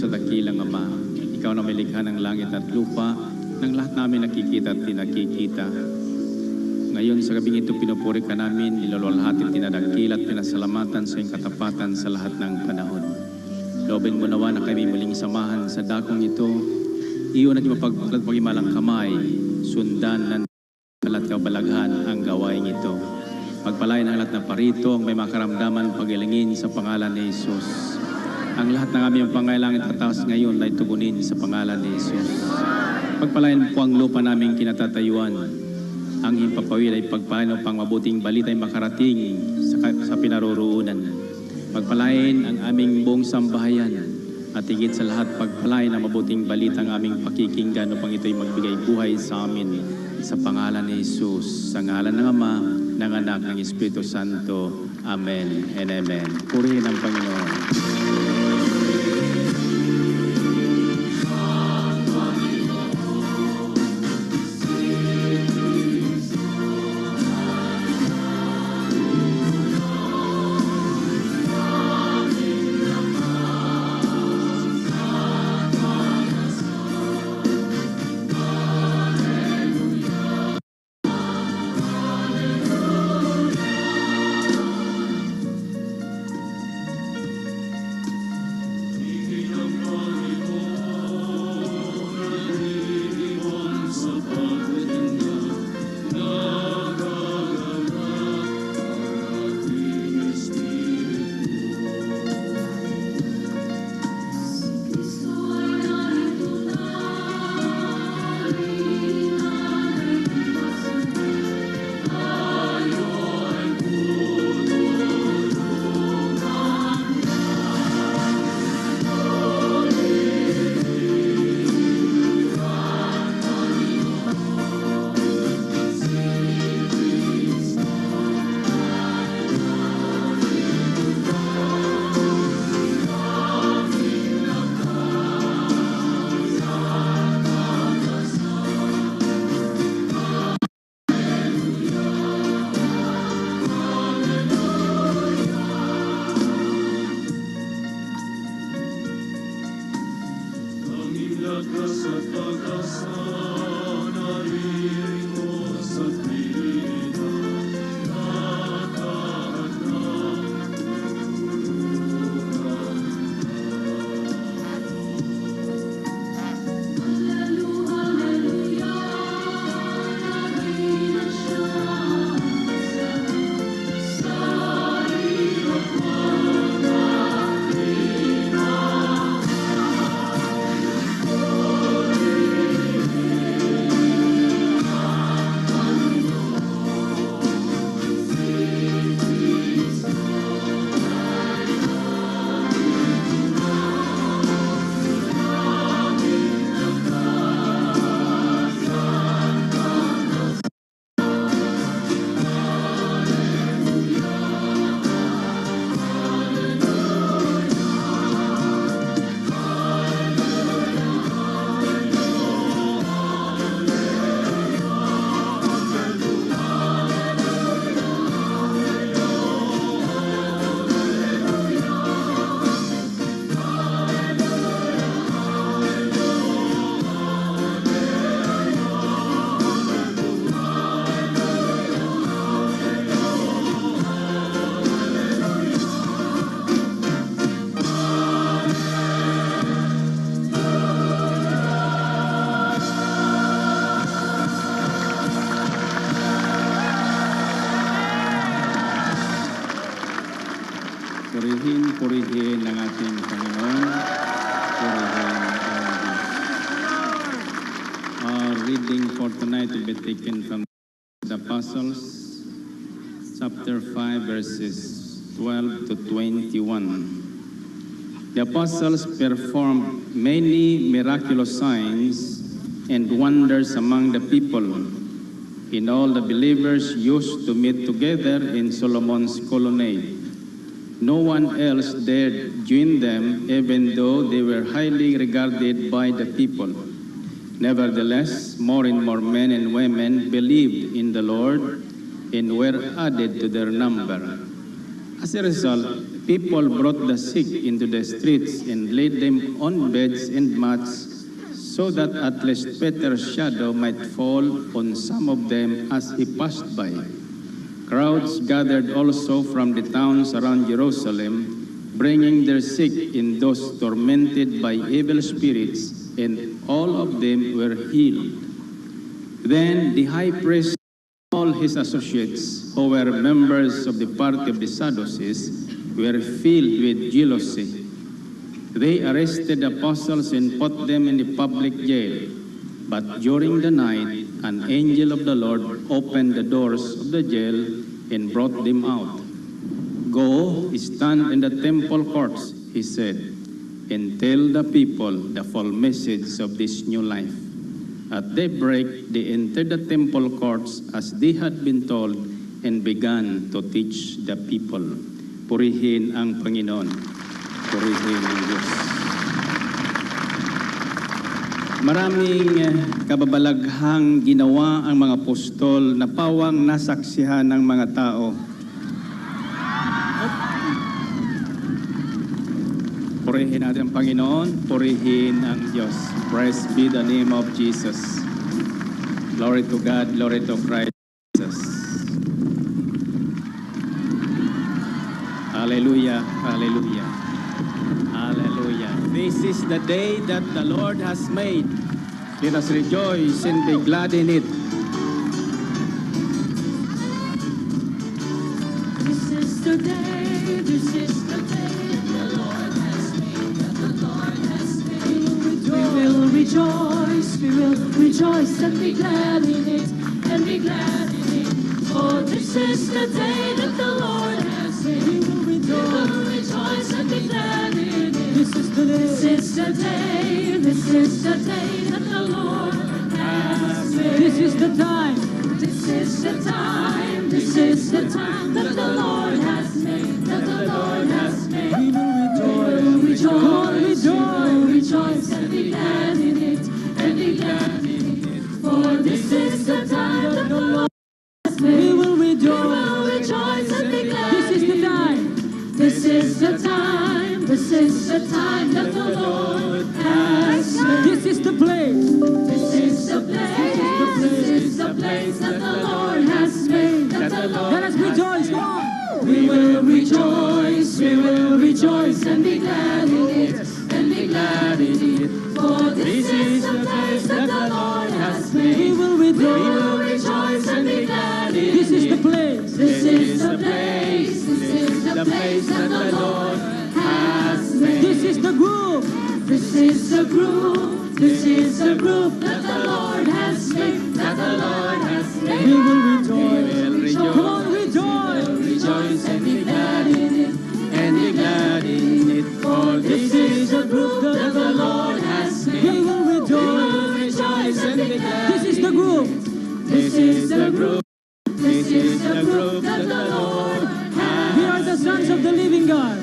sa dakilang Ama. Ikaw na may likha ng langit at lupa, ng lahat namin nakikita at tinakikita. Ngayon sa gabing ito, pinupuri ka namin, niluluwalhati, tinadakil at pinasalamatan sa iyong katapatan sa lahat ng panahon. Loobin mo nawa na kami muling samahan sa dakong ito. Iyon at mapagpaglat pagimalang kamay, sundan ng kalat kabalaghan ang gawain ito. Pagpalain ang lahat na parito, ang may makaramdaman pagilingin sa pangalan ni Jesus. Ang lahat ng aming pangailangan at kataas ngayon ay tugunin sa pangalan ni Jesus. Pagpalain po ang lupa naming kinatatayuan. Ang himpapawid ay pagpalain upang mabuting balita ay makarating sa pinaroroonan. Pagpalain ang aming buong sambahayan at higit sa lahat pagpalain ang mabuting balita ang aming pakikinggan upang ito'y magbigay buhay sa amin sa pangalan ni Jesus. Sa ngalan ng Ama, ng Anak, ng Espiritu Santo. Amen and Amen. Purihin ang Panginoon. Purihin ng ating Panginoon. Purihin our reading for tonight will be taken from the Apostles, chapter 5, verses 12 to 21. The apostles performed many miraculous signs and wonders among the people. And all the believers used to meet together in Solomon's colonnade. No one else dared join them, even though they were highly regarded by the people. Nevertheless, more and more men and women believed in the Lord and were added to their number. As a result, people brought the sick into the streets and laid them on beds and mats, so that at least Peter's shadow might fall on some of them as he passed by. Crowds gathered also from the towns around Jerusalem, bringing their sick and those tormented by evil spirits, and all of them were healed. Then the high priest and all his associates, who were members of the party of the Sadducees, were filled with jealousy. They arrested the apostles and put them in the public jail. But during the night, an angel of the Lord opened the doors of the jail and brought them out. "Go, stand in the temple courts," he said, "and tell the people the full message of this new life." At daybreak, they entered the temple courts as they had been told and began to teach the people. Purihin ang Panginoon. Purihin ang Diyos. Maraming kababalaghang ginawa ang mga apostol na pawang nasaksihan ng mga tao. Purihin natin ang Panginoon, purihin ang Diyos. Praise be the name of Jesus. Glory to God, glory to Christ Jesus. Hallelujah, hallelujah, hallelujah. This is the day that the Lord has made. Let us rejoice and be glad in it. This is the day, this is the day the Lord has made, that the Lord has made. We will rejoice and be glad in it, and be glad in it. For this is the day that the Lord has made. We will rejoice and be glad in it. This is the day, this is the day, this is the day that the Lord has made. This is the time, this is the time, this is the time that the Lord has made, that the Lord has made. We will rejoice, we will rejoice and be glad in it, and be glad in it. For this is the time that the Lord has made. We will rejoice and be glad. This is the time. This is the time. This is the time that the Lord has made. This is the place. This is the place. This is the place that the Lord has made. That the Lord. Let us rejoice. Come on. We will rejoice and be glad in it, and be glad in it. For this is the place that the Lord has made. We will rejoice and be glad in it. This is the place. This is the place. This is the place that the Lord has made. This is the group. This is the group. This is the group that the Lord has made. That the Lord has made. We will rejoice. Come on, rejoice. Rejoice and be glad in it, and be glad in it. For this is the group that the Lord has made. We will rejoice and be glad. This is the group. This is the group. This is the group that the Lord has. We are the sons of the living God.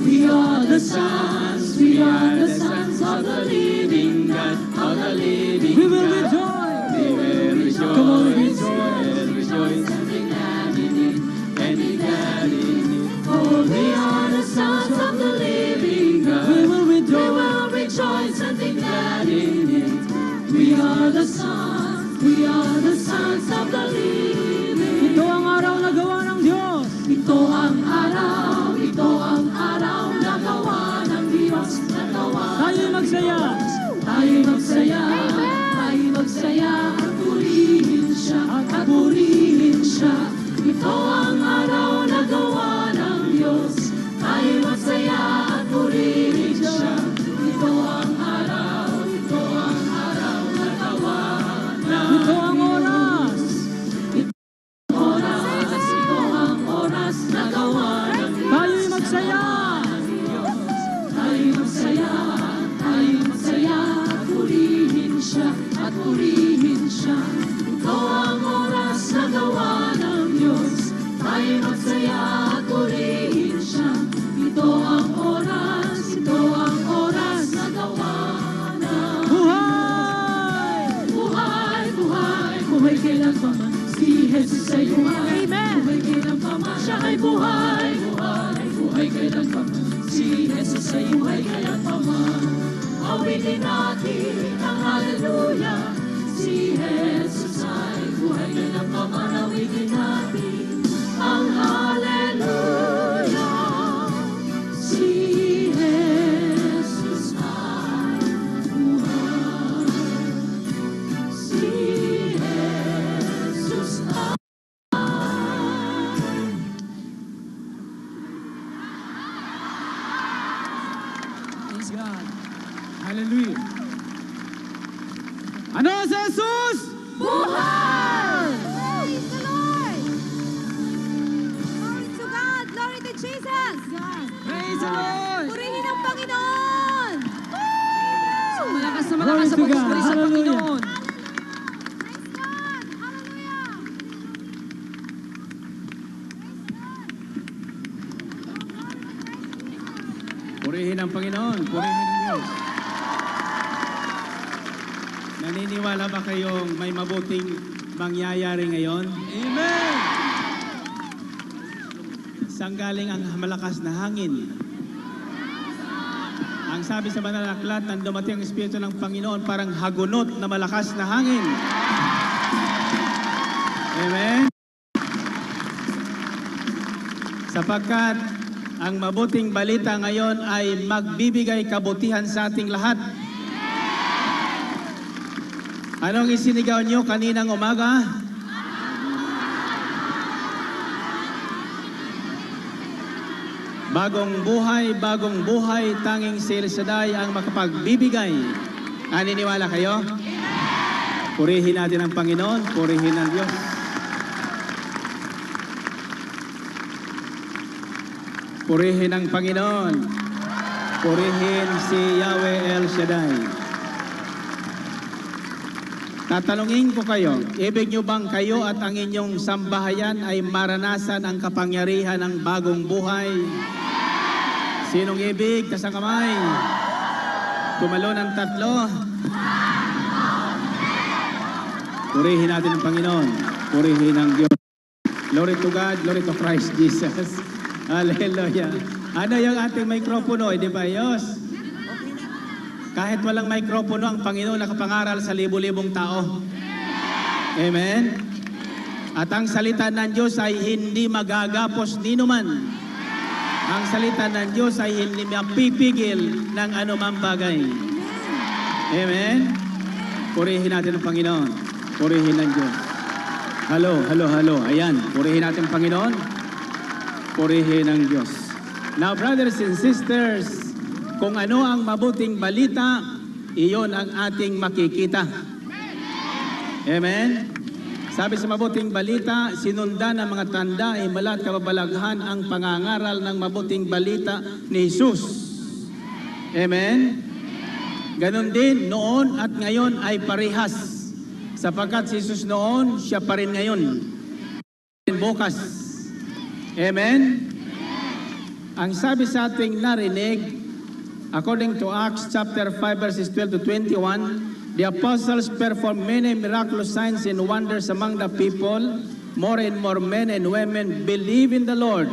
We are the sons. We are the sons of the living God. Of the living God. We will rejoice. We will rejoice. Come on, rejoice and be glad in it, and be glad in it. For we are the sons of the living God. We will rejoice and be glad in it. We are the sons. We are the sons of the living. Ito ang araw na gawa ng Diyos. Ito ang araw. Ito ang araw na gawa ng Diyos. Na gawa. Tayo'y magsaya. Tayo'y magsaya. Tayo'y magsaya. At purihin siya. At purihin siya. Ito ang araw na gawa ng Diyos. Tayo'y magsaya. At purihin siya. Ito ang araw. Ito ang araw na gawa ng Diyos. Ito ang oras. Ito ang oras na gawa ng Diyos. Tayo'y magsaya. Tayo'y magsaya. Tayo'y magsaya. At purihin siya. At purihin siya. Ito ang oras na gawa ng Diyos. Tayo'y magsaya. At purihin siya. Ito ang oras. Ito ang oras na gawa ng buhay. Buhay, buhay. Buhay kailan pa man. Si Jesus ay buhay. Amen. Buhay kailan pa man. Siya ay buhay. Buhay, buhay. buhay kailanpaman. Si Jesus ay buhay kailanpaman. Awitin natin ang hallelujah. Si Jesus ay buhay kailanpaman. Awitin natin ang hallelujah. Si Jesus ay buhay. Si Jesus ay Praise God. Hallelujah. Ano si Jesus? Buhay! Praise the Lord! Glory to God! Glory to Jesus! Praise the Lord! Purihin ang Panginoon! Malakas na Glory malakas sa to God. pagpupuri sa Hallelujah. Panginoon. Praise God! Hallelujah! Purihin ang Panginoon. Purihin ang Diyos. Naniniwala ba kayong may mabuting mangyayari ngayon? Amen! Saan galing ang malakas na hangin? Ang sabi sa banal na aklat, nang dumating ang Espiritu ng Panginoon, parang hagunot na malakas na hangin. Amen? Sapagkat ang mabuting balita ngayon ay magbibigay kabutihan sa ating lahat. Anong isinigaw niyo kaninang umaga? Bagong buhay, tanging si El Shaddai ang makapagbibigay. Naniniwala kayo? Purihin natin ang Panginoon, purihin ang Diyos. Purihin ang Panginoon. Purihin si Yahweh El Shaddai. Tatanungin ko kayo, ibig nyo bang kayo at ang inyong sambahayan ay maranasan ang kapangyarihan ng bagong buhay? Sinong ibig? Taas ang kamay. Tumalo ng 3. Purihin natin ang Panginoon. Purihin ang Diyos. Glory to God, glory to Christ Jesus. Hallelujah. Ano yung ating mikropono? Di ba, Diyos? Kahit walang mikropono, ang Panginoon nakapangaral sa libu-libong tao. Amen? At ang salita ng Diyos ay hindi magagapos ninuman. Ang salita ng Diyos ay hindi mapipigil ng anumang bagay. Amen? Purihin natin ang Panginoon. Purihin ang Diyos. Halo. Ayan, purihin natin ang Panginoon. Purihin ang Diyos. Now, brothers and sisters, kung ano ang mabuting balita, iyon ang ating makikita. Amen? Sabi sa mabuting balita, sinundan ng mga tanda, himala at kababalaghan ang pangangaral ng mabuting balita ni Jesus. Amen? Ganon din, noon at ngayon ay parehas. Sapagkat si Jesus noon, siya pa rin ngayon. Bukas. Amen? Ang sabi sa ating narinig, according to Acts chapter 5 verses 12 to 21, the apostles performed many miraculous signs and wonders among the people. More and more men and women believed in the Lord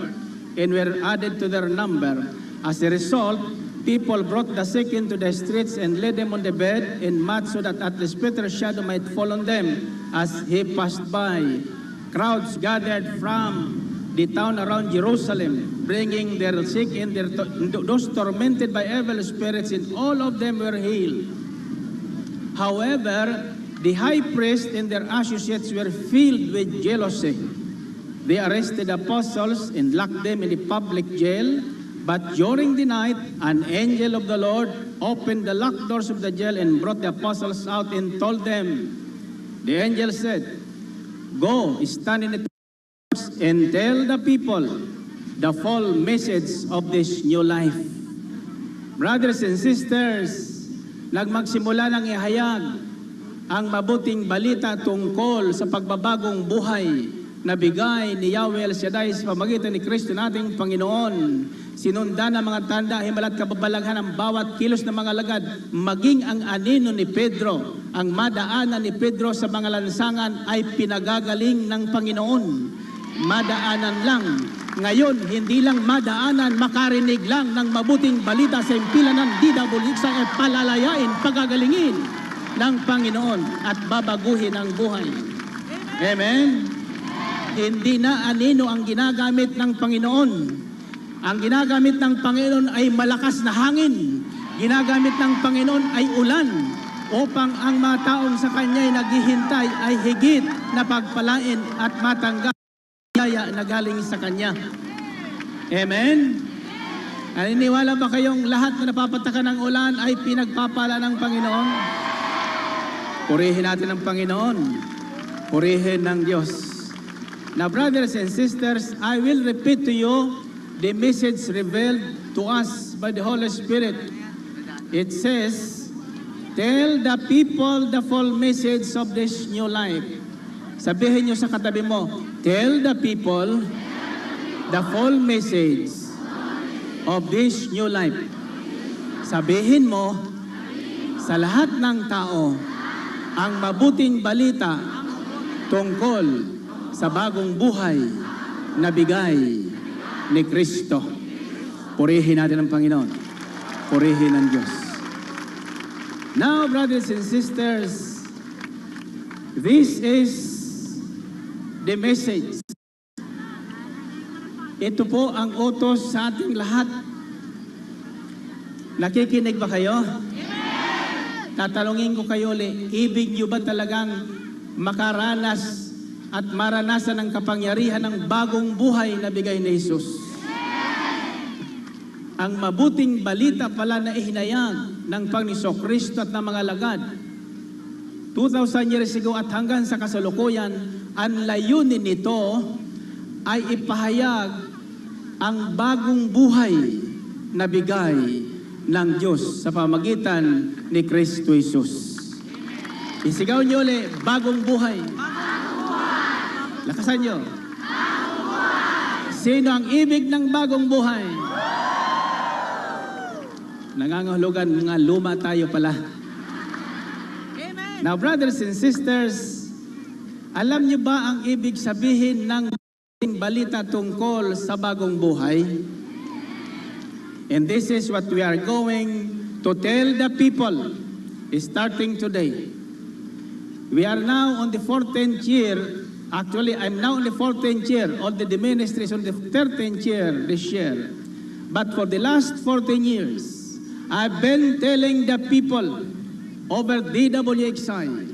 and were added to their number. As a result, people brought the sick into the streets and laid them on the bed and mats so that at least Peter's shadow might fall on them as he passed by. Crowds gathered from the town around Jerusalem, bringing their sick and those tormented by evil spirits, and all of them were healed. However, the high priest and their associates were filled with jealousy. They arrested the apostles and locked them in the public jail. But during the night, an angel of the Lord opened the locked doors of the jail and brought the apostles out and told them. The angel said, "Go, stand in the and tell the people the full message of this new life." Brothers and sisters, nagmagsimula ng ihayag ang mabuting balita tungkol sa pagbabagong buhay na bigay ni Yahweh El Shaddai sa pamagitan ni Kristo nating Panginoon. Sinundan ng mga tanda, himala at kababalaghan ang bawat kilos ng mga lagad, maging ang anino ni Pedro, ang madaanan ni Pedro sa mga lansangan ay pinagagaling ng Panginoon. madaanan lang. Ngayon, hindi lang madaanan, makarinig lang ng mabuting balita sa impilan ng DWX ay palalayain, pagagalingin ng Panginoon at babaguhin ang buhay. Amen? Hindi na anino ang ginagamit ng Panginoon. Ang ginagamit ng Panginoon ay malakas na hangin. Ginagamit ng Panginoon ay ulan upang ang mga taong sa Kanya'y naghihintay ay higit na pagpalain at matanggap yaya na galing sa Kanya. Amen? Naniniwala ba kayong lahat na napapatakan ng ulan ay pinagpapala ng Panginoon? Purihin natin ang Panginoon. Purihin ng Diyos. Now, brothers and sisters, I will repeat to you the message revealed to us by the Holy Spirit. It says, tell the people the full message of this new life. Sabihin nyo sa katabi mo, tell the people the full message of this new life. Sabihin mo sa lahat ng tao ang mabuting balita tungkol sa bagong buhay na bigay ni Kristo. Purihin natin ang Panginoon. Purihin ang Diyos. Now, brothers and sisters, this is the message. Ito po ang utos sa ating lahat. Nakikinig ba kayo? Tatanungin ko kayo ulit, ibig niyo ba talagang makaranas at maranasan ang kapangyarihan ng bagong buhay na bigay ni Jesus? Ang mabuting balita pala na ihinayag ng Panginoon Kristo at ng mga lagad 2,000 years ago at hanggang sa kasalukuyan, ang layunin nito ay ipahayag ang bagong buhay na bigay ng Diyos sa pamagitan ni Kristo Jesus. Isigaw niyo ulit, bagong buhay. Lakasan niyo. Sino ang ibig ng bagong buhay? Nangangahulugan nga luma tayo pala. Now, brothers and sisters, alam niyo ba ang ibig sabihin ng balita tungkol sa bagong buhay? And this is what we are going to tell the people starting today. We are now on the 14th year. Actually, I'm now on the 14th year. All the ministry is on the 13th year this year. But for the last 14 years, I've been telling the people over DWXI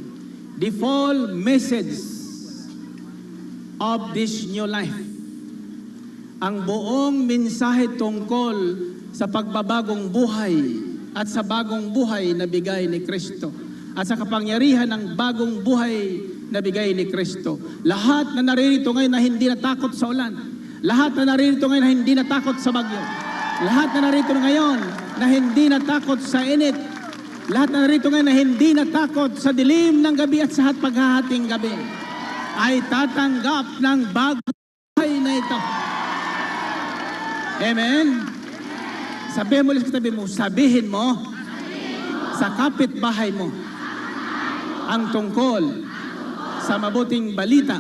the full message of this new life. Ang buong mensahe tungkol sa pagbabagong buhay at sa bagong buhay na bigay ni Kristo at sa kapangyarihan ng bagong buhay na bigay ni Kristo. Lahat na naririto ngayon na hindi natakot sa ulan, lahat na naririto ngayon na hindi natakot sa bagyo, lahat na naririto ngayon na hindi natakot sa init, lahat na narito ngayon na hindi natakot sa dilim ng gabi at sa paghahating gabi, ay tatanggap ng bagong buhay na ito. Amen? Sabihin mo ulit sa katabi mo, sabihin mo sa kapitbahay mo ang tungkol sa mabuting balita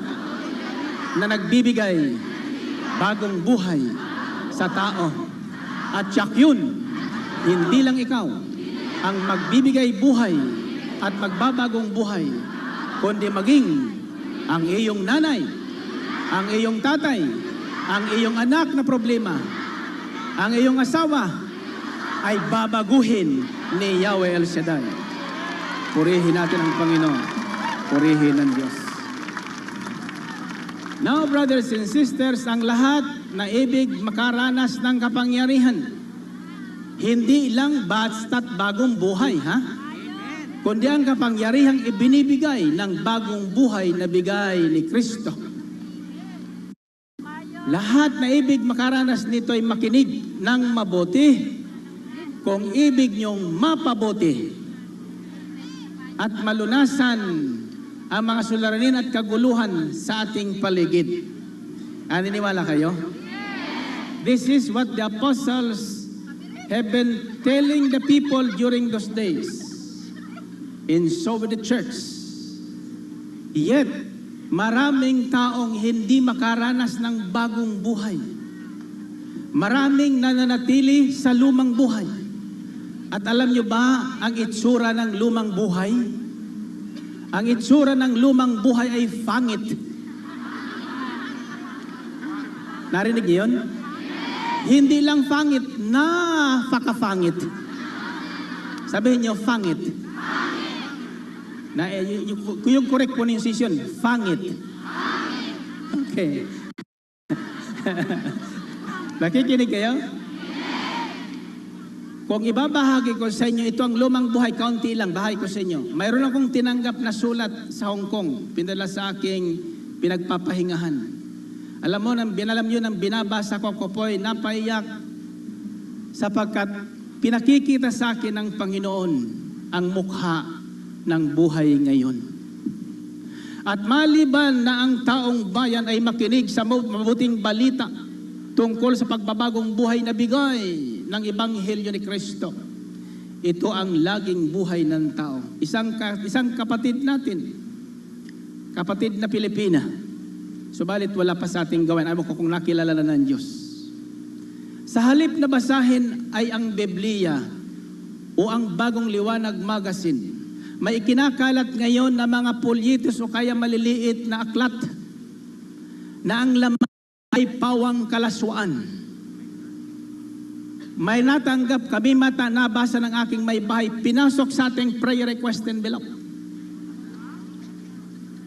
na nagbibigay bagong buhay sa tao. At tiyak yun, hindi lang ikaw ang magbibigay buhay at magbabagong buhay, kundi maging ang iyong nanay, ang iyong tatay, ang iyong anak na problema, ang iyong asawa, ay babaguhin ni Yahweh El Shaddai. Purihin natin ang Panginoon. Purihin ang Diyos. Now, brothers and sisters, ang lahat na ibig makaranas ng kapangyarihan, hindi lang basta't bagong buhay, ha? Kundi ang kapangyarihang ibinibigay ng bagong buhay na bigay ni Kristo. Lahat na ibig makaranas nito ay makinig ng mabuti kung ibig niyong mapabuti at malunasan ang mga suliranin at kaguluhan sa ating paligid. Naniniwala kayo? This is what the apostles have been telling the people during those days. And so with the church. Yet, Maraming taong hindi makaranas ng bagong buhay. Maraming nananatili sa lumang buhay. At alam nyo ba ang itsura ng lumang buhay? Ang itsura ng lumang buhay ay pangit. Narinig niyo yun? Hindi lang pangit, napakapangit. Sabihin niyo, pangit. Na, yung correct pronunciation, pangit. Okay. Nakikinig kayo? Kung ibabahagi ko sa inyo, ito ang lumang buhay, kaunti lang, bahagi ko sa inyo. Mayroon akong tinanggap na sulat sa Hong Kong, pinadala sa aking pinagpapahingahan. Alam mo, binalam yun ang binabasa ko, Kopoy, napaiyak sapagkat pinakikita sa akin ng Panginoon ang mukha ng buhay ngayon. At maliban na ang taong bayan ay makinig sa mabuting balita tungkol sa pagbabagong buhay na bigay ng Ebanghelyo ni Kristo, ito ang laging buhay ng tao. Isang kapatid natin, kapatid na Pilipina, subalit wala pa sa ating gawain. Ayaw ko kung nakilala na ng Diyos. Sa halip na basahin ay ang Biblia o ang Bagong Liwanag Magazine, may ikinakalat ngayon na mga polyitos o kaya maliliit na aklat na ang laman ay pawang kalaswaan. May natanggap kami nabasa ng aking may bahay, pinasok sa ating prayer request envelope.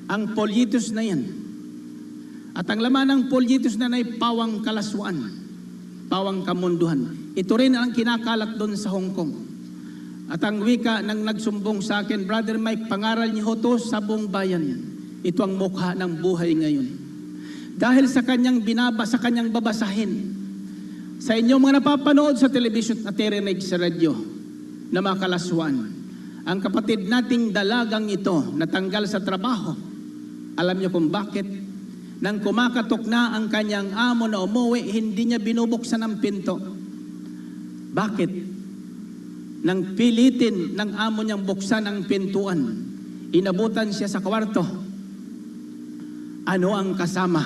Ang polyitos na yan. At ang laman ng polyitos na ay pawang kalaswaan, pawang kamunduhan. Ito rin ang kinakalat doon sa Hong Kong. At ang wika ng nagsumbong sa akin, Brother Mike, pangaral niyo to sa buong bayan. Ito ang mukha ng buhay ngayon. Dahil sa kanyang babasahin, sa inyong mga napapanood sa television at narinig sa radyo na mga kalaswaan, ang kapatid nating dalagang ito natanggal sa trabaho. Alam niyo kung bakit? Nang kumakatok na ang kanyang amo na umuwi, hindi niya binubuksan ang pinto. Bakit? Nang pilitin ng amo niyang buksan ang pintuan, inabutan siya sa kwarto. Ano ang kasama?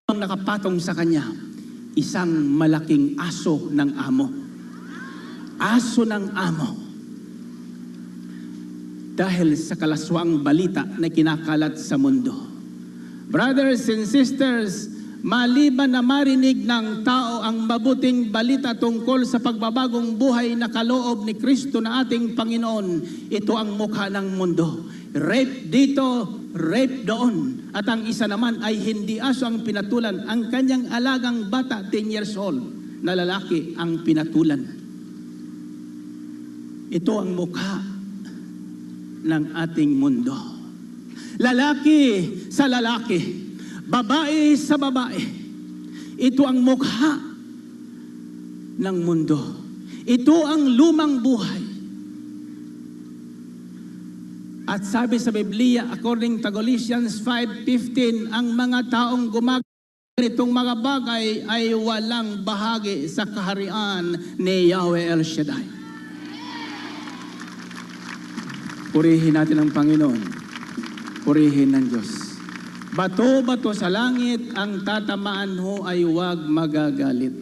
Ang nakapatong sa kanya, isang malaking aso ng amo. Aso ng amo. Dahil sa kalaswaang balita na kinakalat sa mundo. Brothers and sisters, maliban na marinig ng tao ang mabuting balita tungkol sa pagbabagong buhay na kaloob ni Kristo na ating Panginoon, ito ang mukha ng mundo. Rape dito, rape doon. At ang isa naman ay hindi aso ang pinatulan, ang kanyang alagang bata, 10 years old, na lalaki ang pinatulan. Ito ang mukha ng ating mundo. Lalaki sa lalaki, babae sa babae. Ito ang mukha ng mundo. Ito ang lumang buhay. At sabi sa Biblia, according to Galatians 5:15, ang mga taong gumagawa nitong mga bagay ay walang bahagi sa kaharian ni Yahweh El Shaddai. Purihin natin ang Panginoon. Purihin ng Diyos. Bato-bato sa langit, ang tatamaan ho ay huwag magagalit.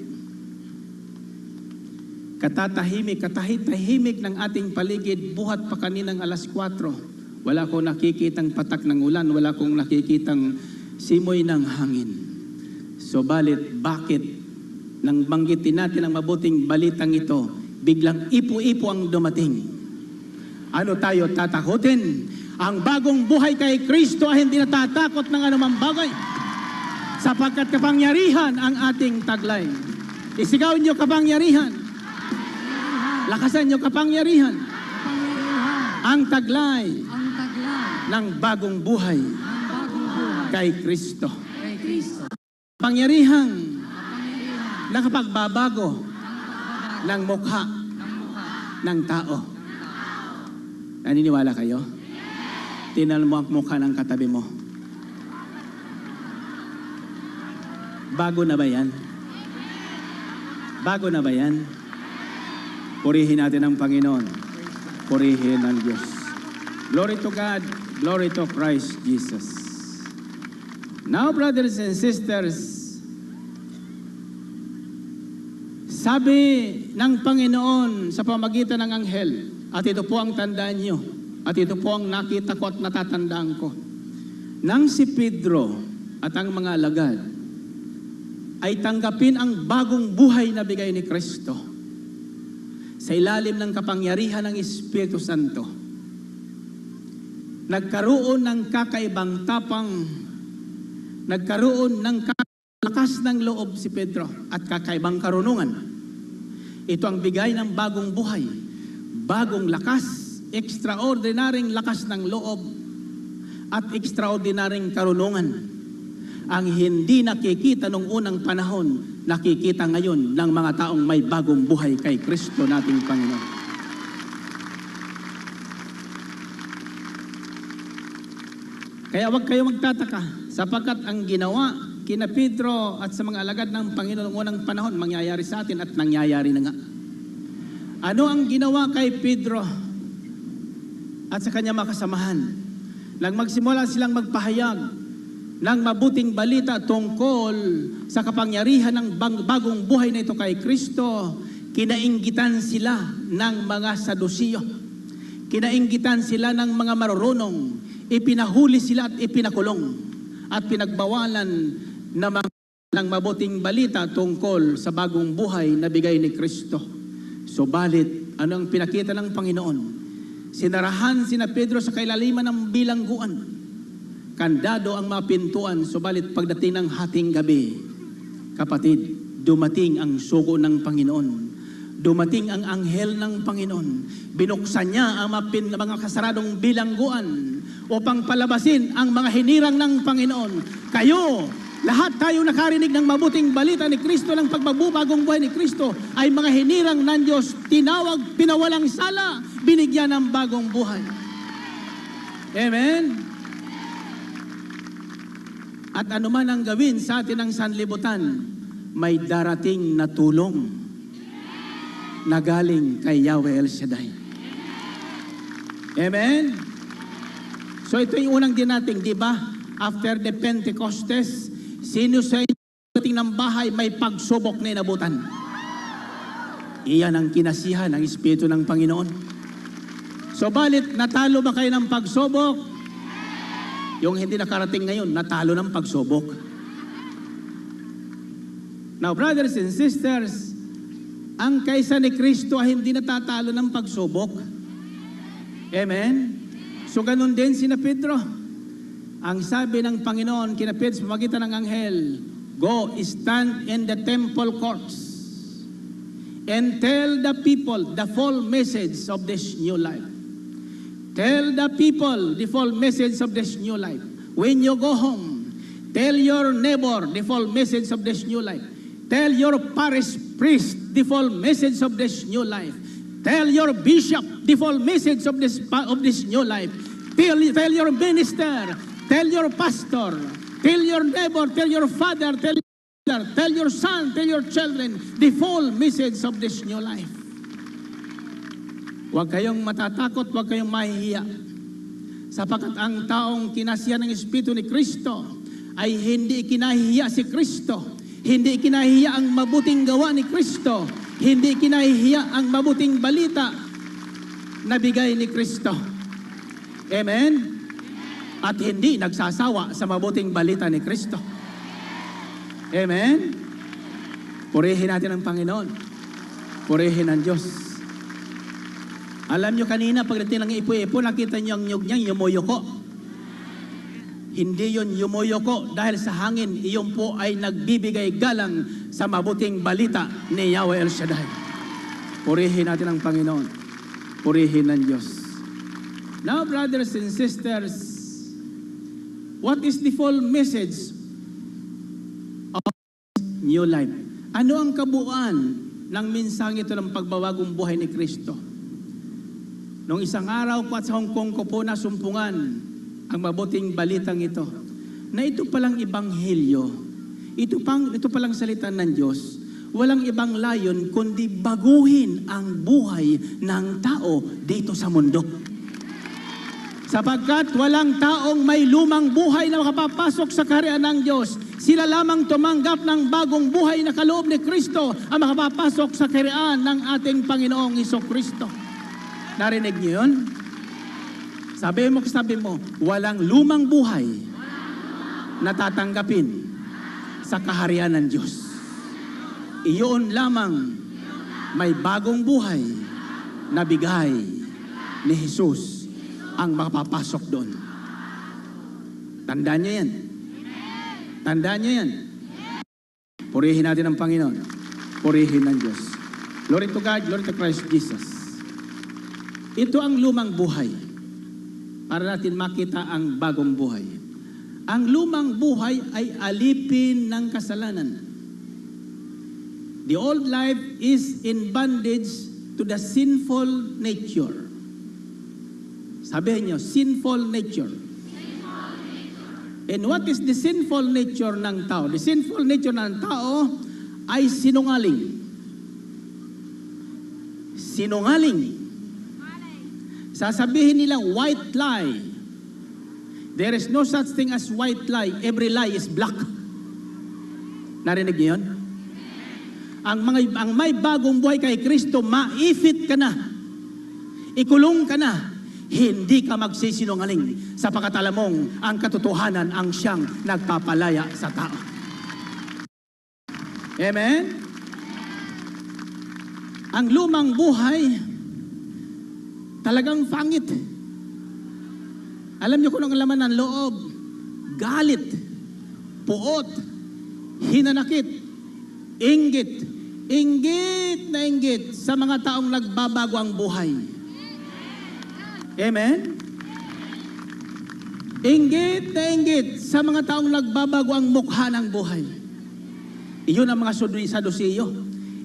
Katahimik ng ating paligid, buhat pa kaninang alas 4. Wala akong nakikitang patak ng ulan, wala akong nakikitang simoy ng hangin. Subalit, bakit nang banggitin natin ang mabuting balitang ito, biglang ipo-ipo ang dumating? Ano tayo tatakutin? Ang bagong buhay kay Kristo ay hindi natatakot ng anumang bagay. Sapagkat kapangyarihan ang ating taglay. Isigaw niyo kapangyarihan. Lakasan niyo kapangyarihan. Ang taglay ng bagong buhay kay Kristo. Kapangyarihan na kapagbabago ng mukha ng tao. Naniniwala kayo? Tingnan mo ang mukha ng katabi mo. Bago na ba yan? Bago na ba yan? Purihin natin ang Panginoon. Purihin ang Diyos. Glory to God. Glory to Christ Jesus. Now, brothers and sisters, sabi ng Panginoon sa pamagitan ng anghel, at ito po ang tandaan nyo, at ito po ang nakita ko at natatandaan ko, nang si Pedro at ang mga alagad ay tanggapin ang bagong buhay na bigay ni Kristo sa ilalim ng kapangyarihan ng Espiritu Santo, nagkaroon ng kakaibang tapang, nagkaroon ng lakas ng loob si Pedro at kakaibang karunungan. Ito ang bigay ng bagong buhay, bagong lakas, extraordinaryong lakas ng loob at extraordinaryong karunungan. Ang hindi nakikita nung unang panahon, nakikita ngayon ng mga taong may bagong buhay kay Kristo nating Panginoon. Kaya huwag kayo magtataka, sapagkat ang ginawa kina Pedro at sa mga alagad ng Panginoon noong unang panahon, mangyayari sa atin at nangyayari na nga. Ano ang ginawa kay Pedro at sa kanya makasamahan? Nang magsimula silang magpahayag ng mabuting balita tungkol sa kapangyarihan ng bagong buhay na ito kay Kristo, kinainggitan sila ng mga Sadusiyo. Kinainggitan sila ng mga marurunong. Ipinahuli sila at ipinakulong at pinagbawalan ng mabuting balita tungkol sa bagong buhay na bigay ni Kristo. Subalit, ano ang pinakita ng Panginoon? Sinarahan sina Pedro sa kailaliman ng bilangguan. Kandado ang mga pintuan, subalit pagdating ng hating gabi, kapatid, dumating ang sugo ng Panginoon. Dumating ang anghel ng Panginoon. Binuksan niya ang mga kasaradong bilangguan upang palabasin ang mga hinirang ng Panginoon. Kayo, lahat tayo nakarinig ng mabuting balita ni Kristo, ng pagbabagong buhay ni Kristo, ay mga hinirang ng Diyos, tinawag, pinawalang sala, binigyan ng bagong buhay. Amen? At anuman ang gawin sa atin ng sanlibutan, may darating na tulong na galing kay Yahweh El Shaddai. Amen? So ito yung unang din natin, di ba? After the Pentecostes, sino sa inyo ng bahay may pagsubok na inabutan? Iyan ang kinasihan ng Espiritu ng Panginoon. So balit, natalo ba kayo ng pagsubok? Yung hindi nakarating ngayon, natalo ng pagsubok. Now, brothers and sisters, ang kaisa ni Kristo ay hindi natatalo ng pagsubok. Amen? So, ganun din sina Pedro. Ang sabi ng Panginoon kina Pedro sa pamagitan ng anghel, go, stand in the temple courts and tell the people the full message of this new life. Tell the people the full message of this new life. When you go home, tell your neighbor the full message of this new life. Tell your parish priest the full message of this new life. Tell your bishop the full message of this new life. Tell your minister, tell your pastor, tell your neighbor, tell your father, tell your son, tell your children the full message of this new life. Huwag kayong matatakot, huwag kayong mahihiya. Sapagkat ang taong kinasihan ng Espiritu ni Kristo ay hindi kinahihiya si Kristo. Hindi kinahihiya ang mabuting gawa ni Kristo. Hindi kinahihiya ang mabuting balita na bigay ni Kristo. Amen? At hindi nagsasawa sa mabuting balita ni Kristo. Amen? Purihin natin ang Panginoon. Purihin ang Diyos. Alam nyo kanina, pagdating ng ipo-ipo, nakita nyo ang nyug niyang yumuyuko. Hindi yun yumuyuko dahil sa hangin, iyon po ay nagbibigay galang sa mabuting balita ni Yahweh El Shaddai. Purihin natin ang Panginoon. Purihin ang Diyos. Now, brothers and sisters, what is the full message of new life? Ano ang kabuuan ng minsang ito ng pagbabagong buhay ni Kristo? Noong isang araw po at sa Hong Kong ko po nasumpungan ang mabuting balitang ito, na ito palang ebanghelyo, ito palang salita ng Diyos, walang ibang layon kundi baguhin ang buhay ng tao dito sa mundo. Sapagkat walang taong may lumang buhay na makapapasok sa kaharian ng Diyos. Sila lamang tumanggap ng bagong buhay na kaloob ni Kristo ang makapapasok sa kaharian ng ating Panginoong Hesukristo. Narinig niyo yun? Sabi mo, walang lumang buhay na tatanggapin sa kaharian ng Diyos. Iyon lamang may bagong buhay na bigay ni Jesus ang makapapasok doon. Tandaan niyo yan. Tandaan niyo yan. Purihin natin ang Panginoon. Purihin ng Diyos. Glory to God, glory to Christ Jesus. Ito ang lumang buhay. Para natin makita ang bagong buhay. Ang lumang buhay ay alipin ng kasalanan. The old life is in bondage to the sinful nature. Sabihin niyo, sinful nature. And what is the sinful nature ng tao? The sinful nature ng tao ay sinungaling. Sinungaling. Sasabihin nila white lie. There is no such thing as white lie. Every lie is black. Narinig niyo yun? Ang may bagong buhay kay Kristo, maifit ka na. Ikulong ka na. Hindi ka magsisinungaling sapagkat alam mong ang katotohanan ang siyang nagpapalaya sa tao. Amen? Ang lumang buhay, talagang pangit. Alam niyo kung ang laman ng loob, galit, puot, hinanakit, inggit na inggit sa mga taong nagbabago ang buhay. Amen? Inggit na inggit sa mga taong nagbabago ang mukha ng buhay. Iyon ang mga Saduseyo.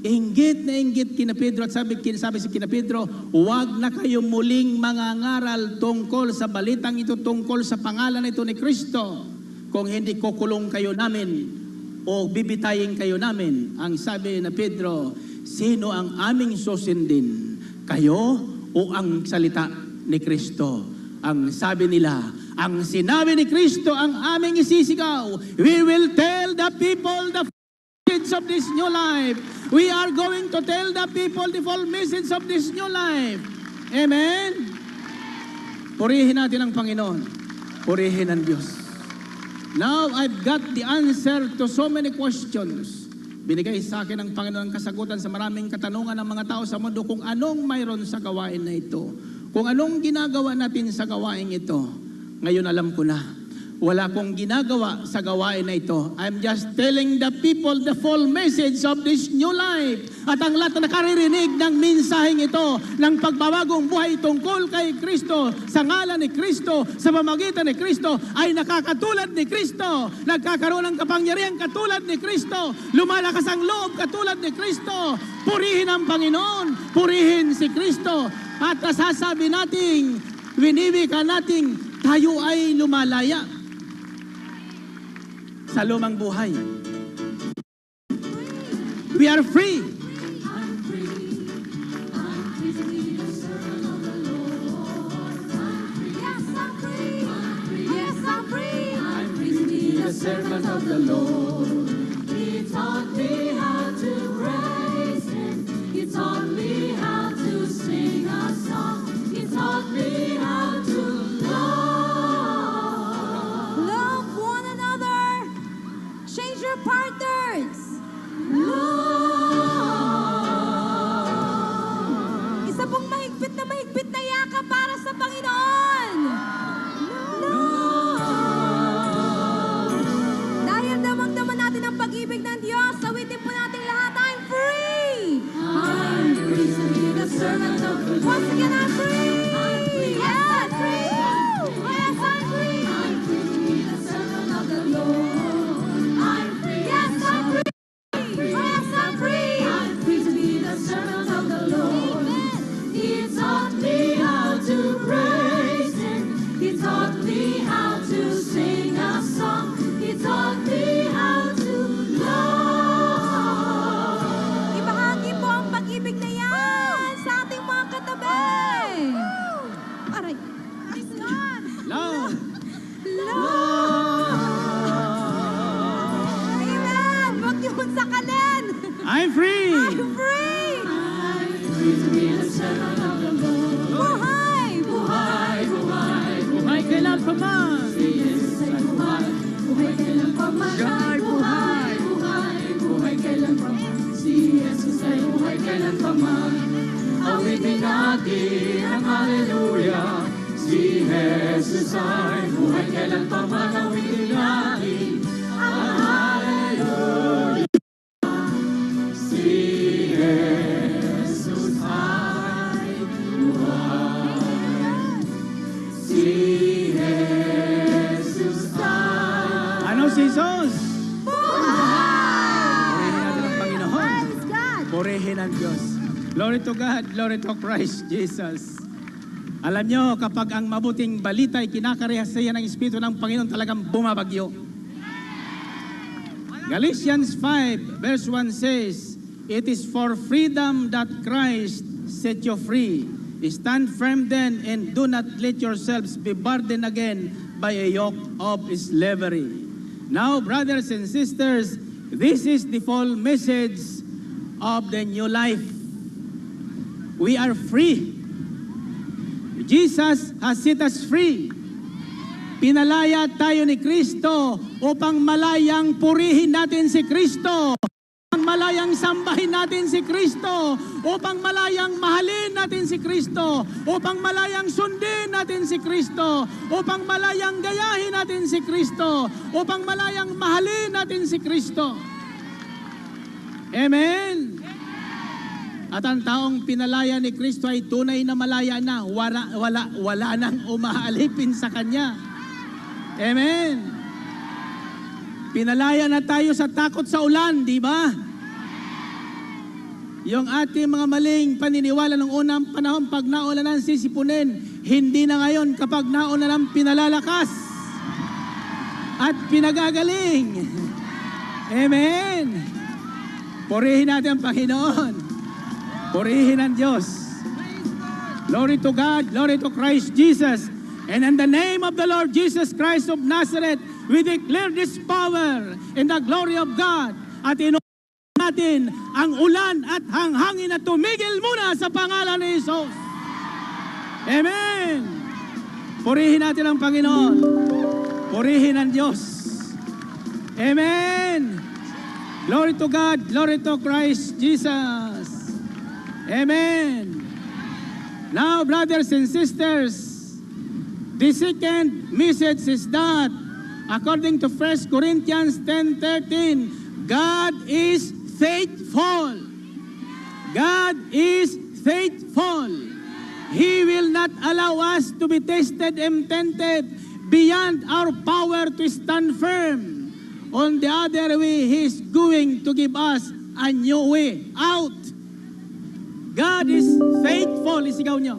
Inggit na inggit kina Pedro at sabi si kina Pedro, huwag na kayo muling mangangaral tungkol sa balitang ito, tungkol sa pangalan ito ni Kristo. Kung hindi kukulong kayo namin o bibitayin kayo namin. Ang sabi na Pedro, sino ang aming susundin? Kayo o ang salita ni Kristo? Ang sabi nila, ang sinabi ni Kristo ang aming isisigaw. We will tell the people the message of this new life. We are going to tell the people the full message of this new life. Amen? Purihin natin ang Panginoon. Purihin ang Diyos. Now, I've got the answer to so many questions. Binigay sa akin ng Panginoon ang kasagutan sa maraming katanungan ng mga tao sa mundo kung anong mayroon sa gawain na ito. Kung anong ginagawa natin sa gawain ito. Ngayon alam ko na. Wala kong ginagawa sa gawain na ito. I'm just telling the people the full message of this new life. At ang lahat na nakaririnig ng mensaheng ito, ng pagbabagong buhay tungkol kay Kristo, sa ngalan ni Kristo, sa pamamagitan ni Kristo, ay nakakatulad ni Kristo. Nagkakaroon ng kapangyarihan katulad ni Kristo. Lumalakas ang loob katulad ni Kristo. Purihin ang Panginoon. Purihin si Kristo. At nasasabi nating, winiwika nating, tayo ay lumalaya sa lumang buhay. We are free. I'm free. I'm free to serve the Lord. I'm free. Yes, I'm free. Yes, I'm free. I'm free to be the servant of the Lord. He taught me how to praise Him. He taught me how to sing a song. He taught me how to love. Love one another. Change your partners. Isa pong mahigpit na yakap para sa Panginoon. Dahil damang-daman I'm free. I'm free. Free to be the servant of the Lord. Buhay! Buhay, buhay, Buhay kailan pa man. si Jesus ay buhay. Buhay kailan pa man. Siya ay buhay. Buhay, buhay kailan pa man. Si Jesus ay buhay kailan pa man. Awitin natin ang hallelujah. Si Jesus ay buhay kailan pa man. Awitin natin ang hallelujah. Si Jesus ay buhay. Si Jesus ay Ano si Jesus? Buhay! Purihin natin ang Panginoon. Praise God! Purihin ang Diyos. Glory to God, glory to Christ Jesus. Alam nyo, kapag ang mabuting balita ay kinakarehasaya ng Espiritu ng Panginoon, talagang bumabagyo. Galatians 5 verse 1 says, "It is for freedom that Christ set you free. Stand firm then and do not let yourselves be burdened again by a yoke of slavery." Now, brothers and sisters, this is the full message of the new life. We are free. Jesus has set us free. Pinalaya tayo ni Kristo upang malayang purihin natin si Kristo, upang malayang sambahin natin si Kristo, upang malayang mahalin natin si Kristo, upang malayang sundin natin si Kristo, upang malayang gayahin natin si Kristo, upang malayang mahalin natin si Kristo. Amen. At ang taong pinalaya ni Kristo ay tunay na malaya na, wala nang umaalipin sa Kanya. Amen. Pinalaya na tayo sa takot sa ulan, di ba? Yung ating mga maling paniniwala ng unang panahon, pag naulanan sisipunin, hindi na ngayon kapag naulanan pinalalakas at pinagagaling. Amen. Purihin natin ang Panginoon. Purihin ang Diyos. Glory to God, glory to Christ Jesus. And in the name of the Lord Jesus Christ of Nazareth, we declare this power in the glory of God. At inuulit natin ang ulan at hanghangin na tumigil muna sa pangalan ni Jesus. Amen. Purihin natin ang Panginoon. Purihin ang Diyos. Amen. Glory to God, glory to Christ Jesus. Amen. Now, brothers and sisters, the second message is that, according to 1 Corinthians 10:13, God is faithful. God is faithful. He will not allow us to be tested and tempted beyond our power to stand firm. On the other way, He is going to give us a new way out. God is faithful. Isigaw nyo.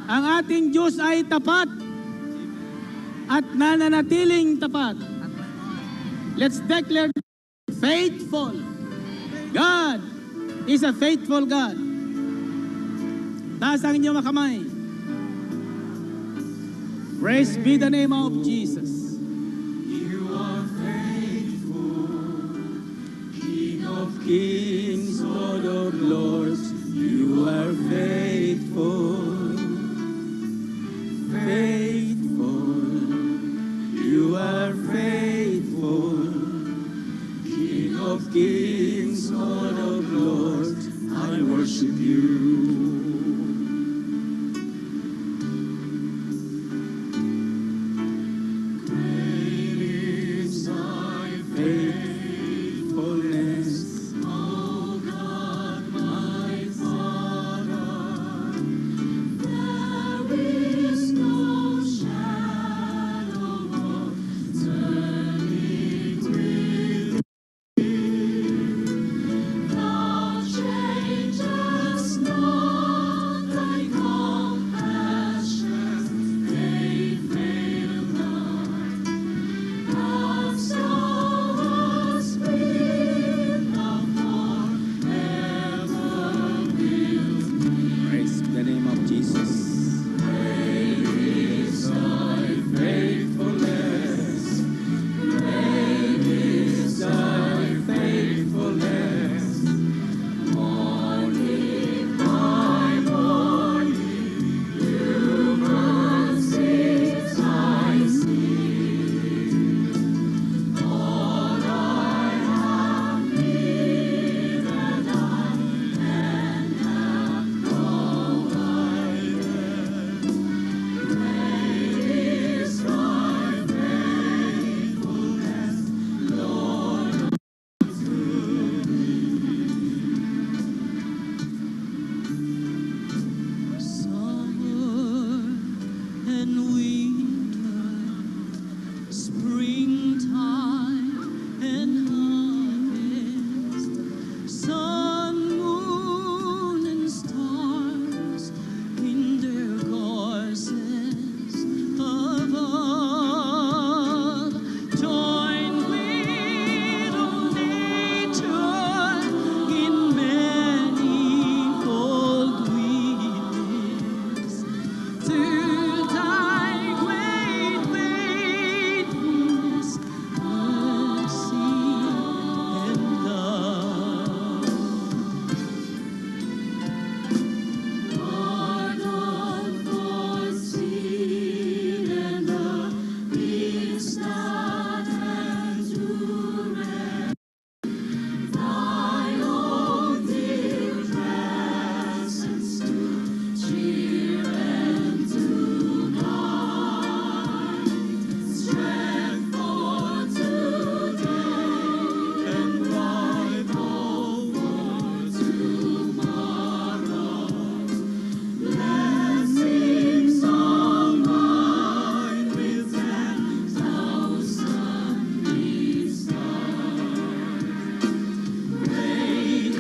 Ang ating Diyos ay tapat at nananatiling tapat. Let's declare faithful. God is a faithful God. Taas ang inyong mga kamay. Praise be the name of Jesus. You are faithful, King of kings, Lord of lords. You are faithful, faithful. You are faithful, King of kings, Lord of lords. I worship you. Change us not.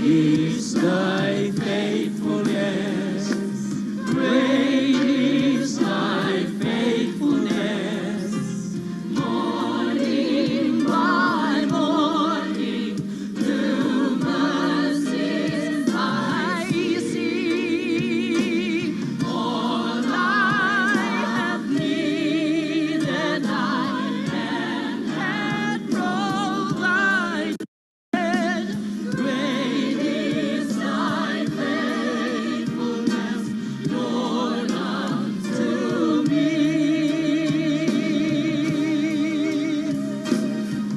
is thy faithfulness. Great is thy faithfulness. Morning by morning, new mercies I see. All I have needed, thy hand hath provided. Great is thy faithfulness, Lord, unto me.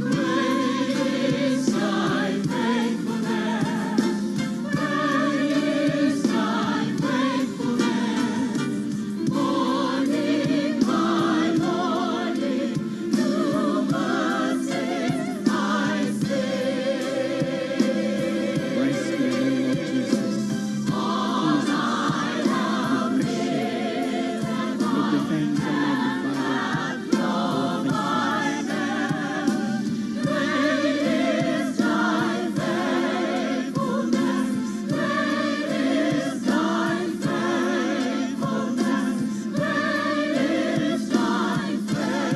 Great is thy faithfulness. Great is thy faithfulness. Morning by morning, new mercies I see. Praise the name of Jesus. All I have needed, Give the thanks, Almighty Father. great is thy faithfulness. Great is thy faithfulness. Great is thy faithfulness.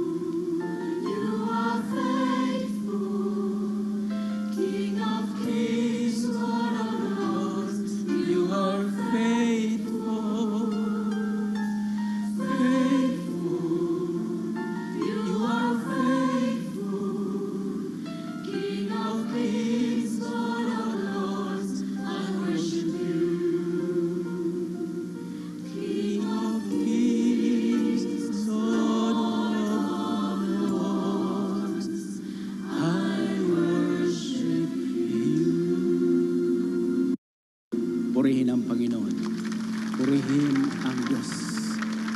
You are faithful, King of kings, Lord of lords. You are faithful, faithful. You are faithful, King of kings, Lord of lords. I worship you, King of kings, Lord of lords. I worship you. Purihin ang Panginoon. Purihin ang Diyos.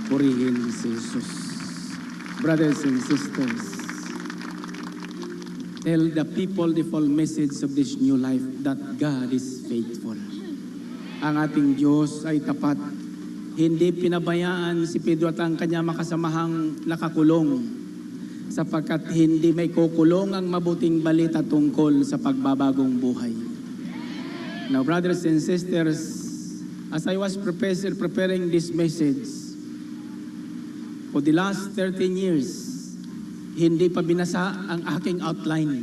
Purihin si Jesus. Brothers and sisters, tell the people the full message of this new life that God is faithful. Ang ating Diyos ay tapat. Hindi pinabayaan si Pedro at ang kanya makasamahang nakakulong sapagkat hindi may kukulong ang mabuting balita tungkol sa pagbabagong buhay. Now, brothers and sisters, as I was preparing this message, for the last 13 years, hindi pa binasa ang aking outline.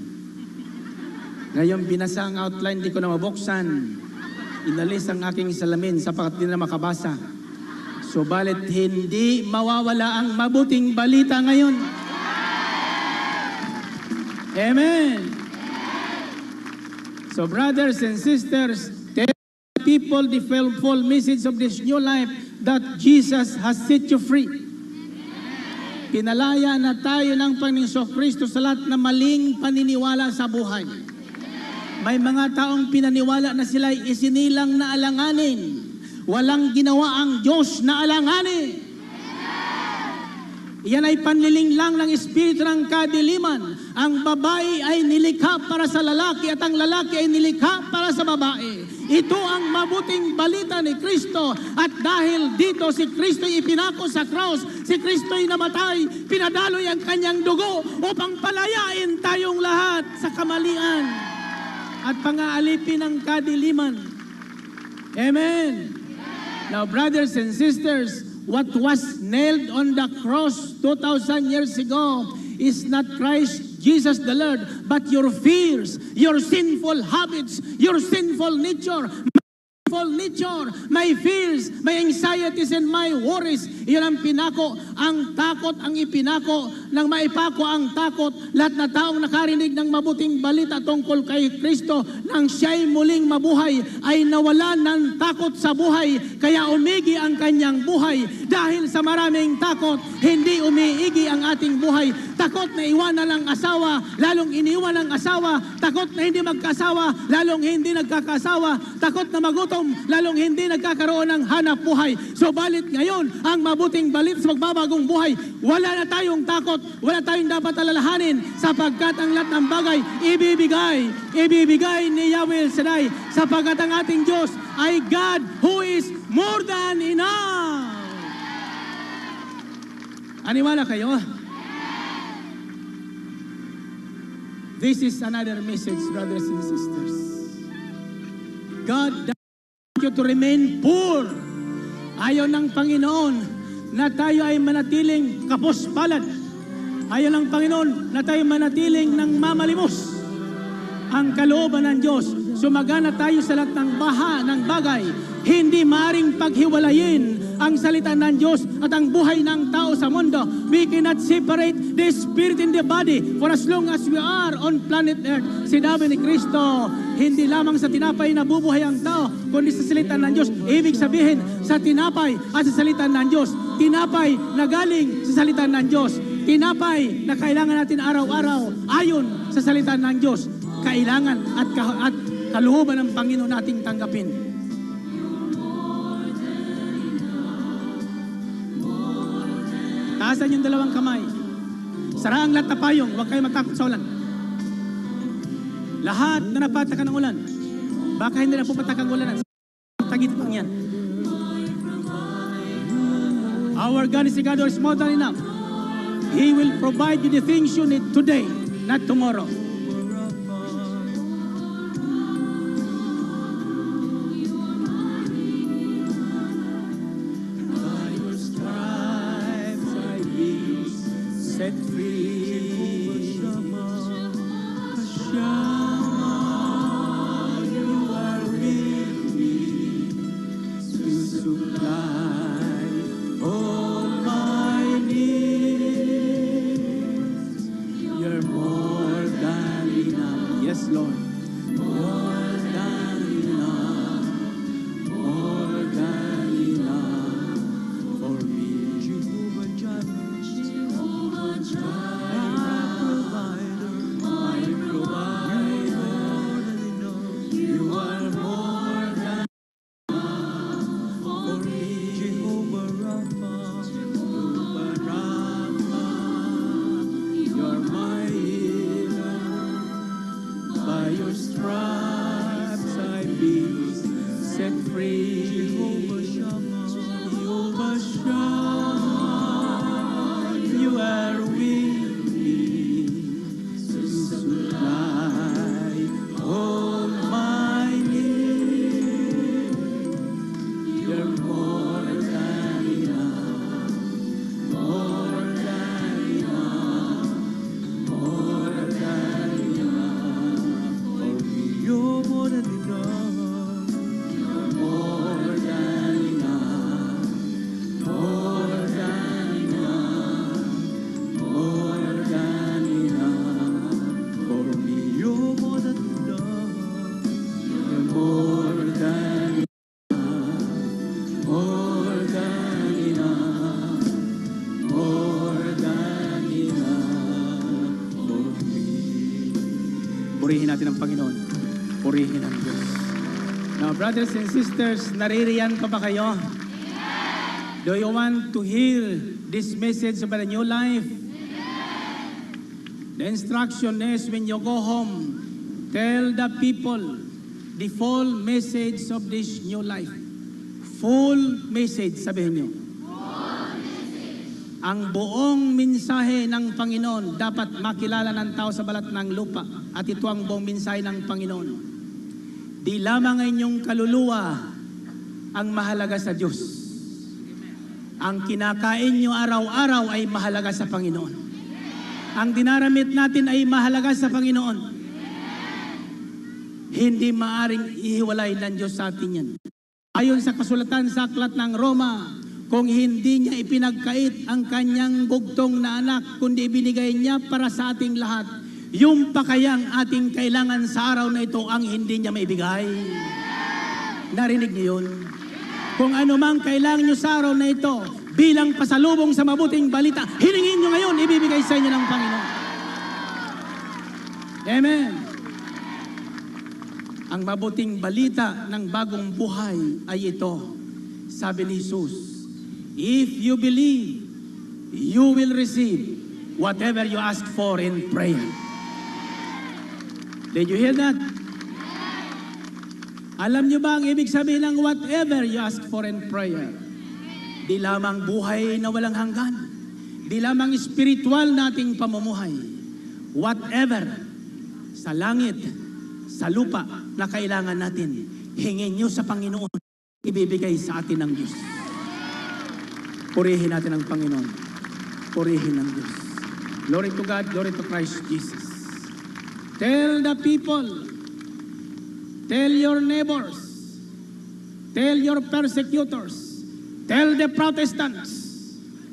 Ngayon, binasa ang outline, di ko na mabuksan. Inalis ang aking salamin sapagkat di na makabasa. Subalit, hindi mawawala ang mabuting balita ngayon. Amen. So brothers and sisters, tell people the full message of this new life that Jesus has set you free. Pinalaya na tayo ng Panginoong Kristo sa lahat na maling paniniwala sa buhay. May mga taong pinaniwala na sila isinilang na alanganin. Walang ginawa ang Diyos na alanganin. Yan ay panliling lang ng espiritu ng kadiliman. Ang babae ay nilikha para sa lalaki at ang lalaki ay nilikha para sa babae. Ito ang mabuting balita ni Kristo. At dahil dito si Kristo ipinako sa cross, si Kristo ay namatay, pinadaloy ang kanyang dugo upang palayain tayong lahat sa kamalian at pangaalipin ng kadiliman. Amen. Now, brothers and sisters, what was nailed on the cross 2,000 years ago is not Christ Jesus the Lord, but your fears, your sinful habits, your sinful nature, my fears, my anxieties, and my worries. Iyon ang pinako, ang takot, ang ipinako, nang maipako ang takot, lahat na taong nakarinig ng mabuting balita tungkol kay Kristo, nang siya'y muling mabuhay, ay nawala ng takot sa buhay, kaya umigi ang kanyang buhay. Dahil sa maraming takot, hindi umiigi ang ating buhay. Takot na iwanan ng asawa, lalong iniwan ng asawa. Takot na hindi magkasawa, lalong hindi nagkakasawa. Takot na magutom, lalong hindi nagkakaroon ng hanap buhay. Subalit ngayon, ang mabuting balita sa magbabagong buhay, wala na tayong takot, wala tayong dapat alalahanin, sapagkat ang lahat ng bagay ibibigay ni Yahweh El Shaddai, sapagkat ang ating Diyos ay God who is more than enough. Aniwala kayo? This is another message, brothers and sisters. God doesn't want you to remain poor. Ayaw ng Panginoon na tayo ay manatiling kapos-palad. Ayaw ng Panginoon na tayo manatiling ng mamalimos. Ang kalooban ng Diyos, sumagana tayo sa lahat ng bagay. Hindi maaring paghiwalayin ang salita ng Diyos at ang buhay ng tao sa mundo. We cannot separate the spirit and the body for as long as we are on planet Earth. Sinabi ni Kristo, hindi lamang sa tinapay na bubuhay ang tao, kundi sa salita ng Diyos. Ibig sabihin, sa tinapay at sa salita ng Diyos. Tinapay na galing sa salita ng Diyos. Tinapay na kailangan natin araw-araw ayon sa salita ng Diyos. Kailangan at kalooban ng Panginoon nating tanggapin. Taasan yung dalawang kamay. Sara ang lahat na payong. Huwag kayo matakot sa ulan. Lahat na napatakan ng ulan. Baka hindi na pumatak ang ulan. Tagit lang yan. Our God is a God who is more than enough. He will provide you the things you need today, not tomorrow. Set free, Shama, you are with me to supply all my needs. You're more than enough. Yes, Lord. More than enough. More than enough for me. Jehovah Jireh. Purihin natin ang Panginoon. Purihin ang Diyos. Now, brothers and sisters, naririyan pa ba kayo? Do you want to hear this message about a new life? The instruction is when you go home, tell the people the full message of this new life. Full message, sabihin niyo. Ang buong mensahe ng Panginoon dapat makilala ng tao sa balat ng lupa. At ito ang buong mensahe ng Panginoon. Di lamang inyong kaluluwa ang mahalaga sa Diyos. Ang kinakain nyo araw-araw ay mahalaga sa Panginoon. Ang dinaramit natin ay mahalaga sa Panginoon. Hindi maaring ihiwalay ng Diyos sa atin yan. Ayon sa kasulatan sa aklat ng Roma, kung hindi niya ipinagkait ang kanyang bugtong na anak, kundi ibinigay niya para sa ating lahat, yung pa kayang ating kailangan sa araw na ito ang hindi niya maibigay. Narinig niyo yun? Kung ano mang kailangan niyo sa araw na ito, bilang pasalubong sa mabuting balita. Hilingin nyo ngayon, ibibigay sa inyo ng Panginoon. Amen. Ang mabuting balita ng bagong buhay ay ito. Sabi ni Jesus, if you believe, you will receive whatever you ask for in prayer. Did you hear that? Alam nyo ba ang ibig sabihin ng whatever you ask for in prayer? Di lamang buhay na walang hanggan. Di lamang spiritual nating pamumuhay. Whatever sa langit, sa lupa na kailangan natin, hingin nyo sa Panginoon, ibibigay sa atin ng Diyos. Purihin natin ang Panginoon. Purihin ng Diyos. Glory to God, glory to Christ Jesus. Tell the people, tell your neighbors, tell your persecutors, tell the Protestants,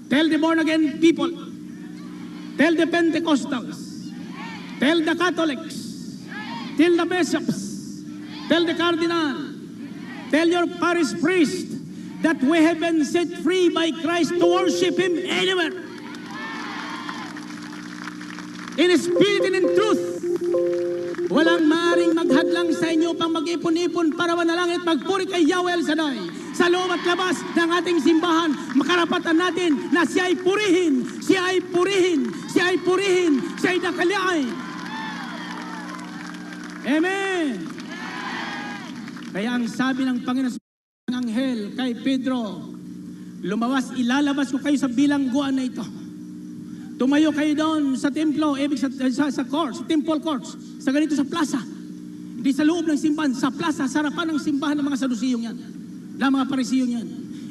tell the born-again people, tell the Pentecostals, tell the Catholics, tell the bishops, tell the cardinal, tell your parish priest that we have been set free by Christ to worship Him anywhere. In spirit and in truth. Walang maaring maghadlang sa inyo pang mag-ipon-ipon para manalangin at magpuri kay Yahweh El Shaddai. Sa loob at labas ng ating simbahan, makarapatan natin na siya ay purihin, siya ay purihin, siya ay purihin, siya ay nakaliay. Amen. Kaya ang sabi ng Panginoon ng anghel kay Pedro, lumawas, ilalabas ko kayo sa bilangguan na ito. Tumayo kayo doon sa templo, sa courts, temple courts, sa ganito sa plaza. Hindi sa loob ng simbahan, sa plaza, sa harapan ng simbahan ng mga Sadusiyong yan, ng mga Parisiyong yan.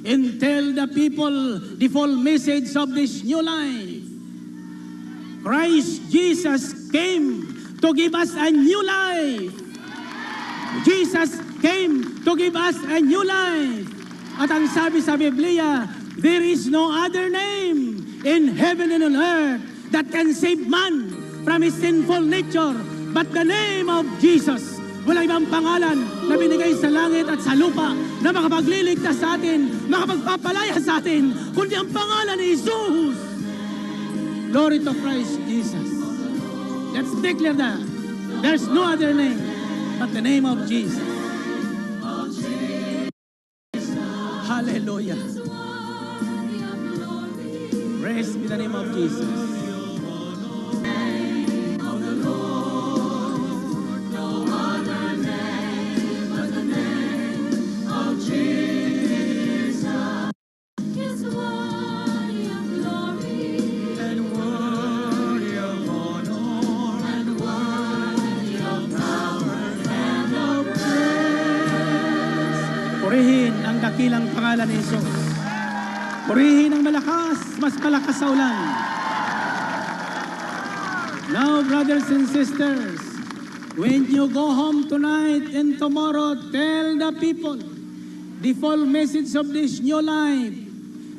And tell the people the full message of this new life. Christ Jesus came to give us a new life. Jesus came to give us a new life. At ang sabi sa Biblia, there is no other name in heaven and on earth that can save man from his sinful nature but the name of Jesus. Walang ibang pangalan na binigay sa langit at sa lupa na makapagliligtas sa atin, makapagpapalaya sa atin, kundi ang pangalan ni Jesus. Glory to Christ Jesus. Let's declare that. There's no other name but the name of Jesus. Hallelujah. Praise be the name of Jesus. Purihin ang dakilang pangalan ni Jesus. Purihin ang malakas, mas malakas sa ulan. Now, brothers and sisters, when you go home tonight and tomorrow, tell the people the full message of this new life,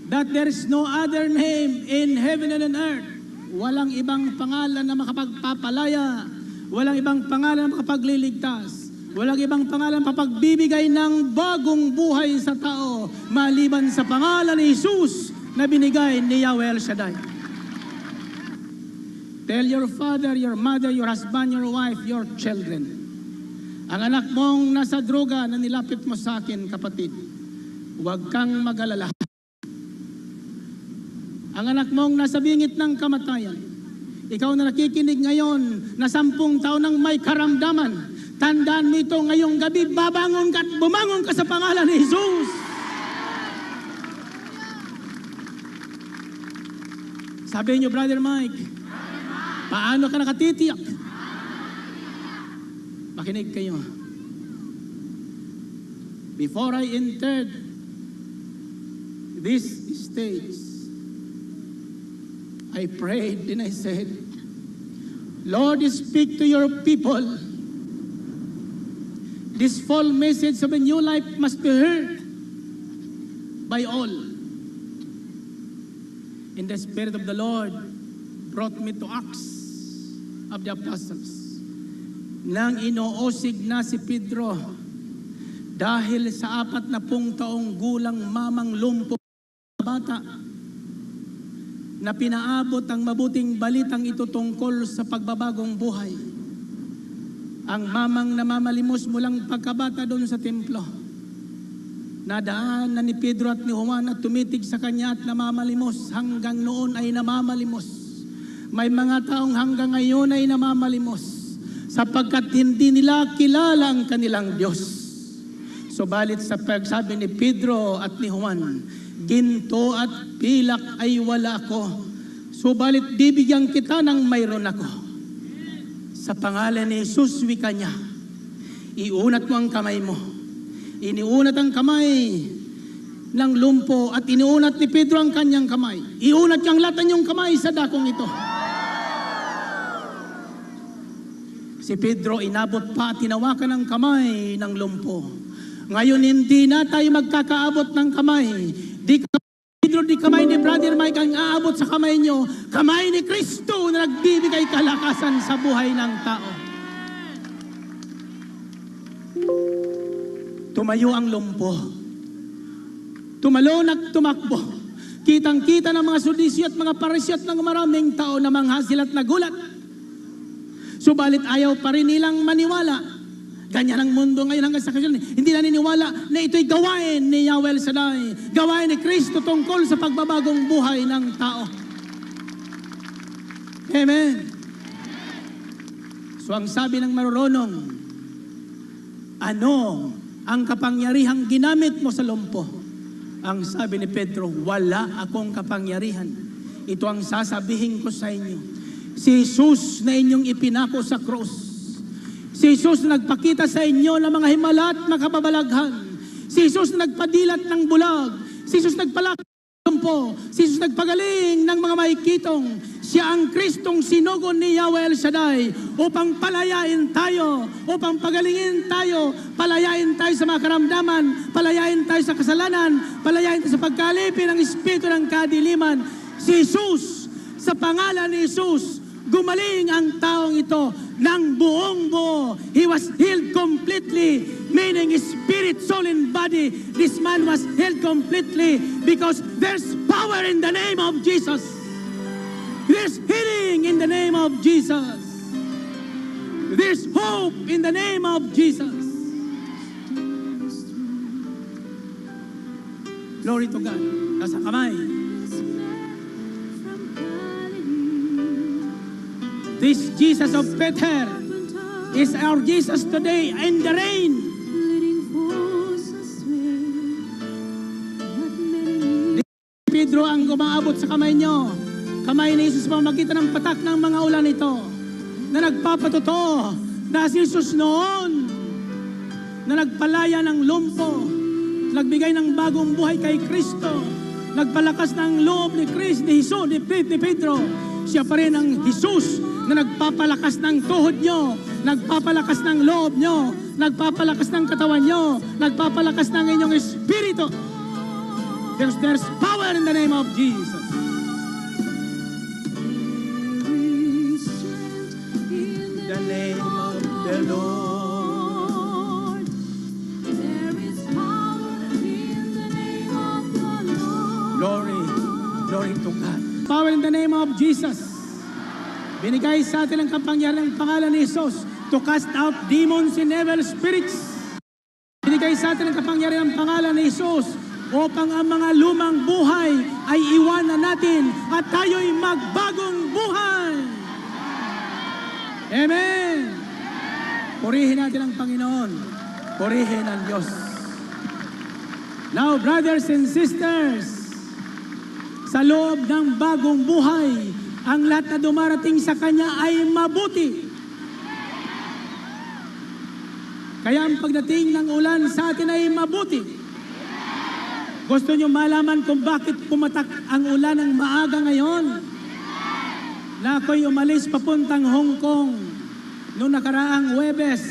that there is no other name in heaven and on earth. Walang ibang pangalan na makapagpapalaya, walang ibang pangalan na makapagliligtas, walang ibang pangalan papagbibigay ng bagong buhay sa tao maliban sa pangalan ni Jesus na binigay ni Yahweh El Shaddai. Tell your father, your mother, your husband, your wife, your children. Ang anak mong nasa droga na nilapit mo sa akin, kapatid, huwag kang mag-alala. Ang anak mong nasa bingit ng kamatayan, ikaw na nakikinig ngayon na 10 taon nang may karamdaman, tandaan mo ito ngayong gabi, babangon ka at bumangon ka sa pangalan ni Jesus. Sabi niyo, Brother Mike, paano ka nakatitiyak? Makinig kayo. Before I entered this stage, I prayed and I said, Lord, speak to your people. This full message of a new life must be heard by all. And the Spirit of the Lord brought me to Acts of the Apostles. Nang inoosig na si Pedro dahil sa 40 taong gulang mamang lumpo bata na pinaabot ang mabuting balitang ito tungkol sa pagbabagong buhay. Ang mamang namamalimos mulang pagkabata doon sa templo. Nadaan na ni Pedro at ni Juan at tumitig sa kanya at namamalimos. Hanggang noon ay namamalimos. May mga taong hanggang ngayon ay namamalimos sapagkat hindi nila kilala ang kanilang Diyos. Subalit sa pagsabi ni Pedro at ni Juan, ginto at pilak ay wala ako. Subalit bibigyan kita ng mayroon ako. Sa pangalan ni Jesus, wika niya, iunat mo ang kamay mo. Iniunat ang kamay ng lumpo at iniunat ni Pedro ang kanyang kamay. Iunat niyang lahat ang iyong kamay sa dakong ito. Si Pedro inabot pa at tinawakan ang kamay ng lumpo. Ngayon hindi na tayo magkakaabot ng kamay. Di Pedro, di kamay ni Brother Mike ang aabot sa kamay nyo. Kamay ni Kristo na nagbibigay kalakasan sa buhay ng tao. Tumayo ang lumpo. Tumalon at tumakbo. Kitang-kita ng mga sudisyo at mga parisyo at ng maraming tao na manghasil at nagulat. Subalit ayaw pa rin nilang maniwala. Ganyan ang mundo ngayon hanggang sa kasyon. Hindi naniniwala na ito'y gawain ni Yahweh El Shaddai. Gawain ni Kristo tungkol sa pagbabagong buhay ng tao. Amen. So ang sabi ng marurunong, ano ang kapangyarihang ginamit mo sa lumpo? Ang sabi ni Pedro, wala akong kapangyarihan. Ito ang sasabihin ko sa inyo. Si Jesus na inyong ipinako sa krus. Si Jesus na nagpakita sa inyo ng mga himala at makababalaghan. Si Jesus na nagpadilat ng bulag. Si Jesus nagpalaki ng lumpo. Si Jesus nagpagaling ng mga mahikitong. Siya ang Kristong sinugon ni Yahweh El Shaddai upang palayain tayo, upang pagalingin tayo, palayain tayo sa mga karamdaman, palayain tayo sa kasalanan, palayain tayo sa pagkalipin ng espiritu ng kadiliman. Si Jesus, sa pangalan ni Jesus, gumaling ang taong ito ng buong buo. He was healed completely, meaning spirit, soul, and body. This man was healed completely because there's power in the name of Jesus. There's healing in the name of Jesus. There's hope in the name of Jesus. Glory to God. Nasa kamay. This Jesus of Peter is our Jesus today in the rain. Pedro ang umaabot sa kamay nyo. Kamay ni Jesus pamagitan ng patak ng mga ulan ito na nagpapatuto na si Jesus noon na nagpalaya ng lumpo, nagbigay ng bagong buhay kay Kristo, nagpalakas ng loob ni Kristo, ni Jesus, ni Pedro. Siya pa rin ang Jesus na nagpapalakas ng tuhod nyo, nagpapalakas ng loob nyo, nagpapalakas ng katawan nyo, nagpapalakas ng inyong espiritu. There's power in the name of Jesus. The name of the Lord. There is power in the name of the Lord. Glory to God. Power in the name of Jesus. Binigay sa atin ang kapangyarihan ng pangalan ni Jesus to cast out demons and evil spirits. Binigay sa atin ang kapangyarihan ng pangalan ni Jesus upang ang mga lumang buhay ay iwanan natin at tayo'y magbagong buhay. Amen. Purihin natin ang Panginoon. Purihin ang Diyos. Now, brothers and sisters, sa loob ng bagong buhay, ang lahat na dumarating sa Kanya ay mabuti. Kaya ang pagdating ng ulan sa atin ay mabuti. Gusto nyo malaman kung bakit pumatak ang ulan ng maaga ngayon? Na ako'y umalis papuntang Hong Kong noong nakaraang Huwebes.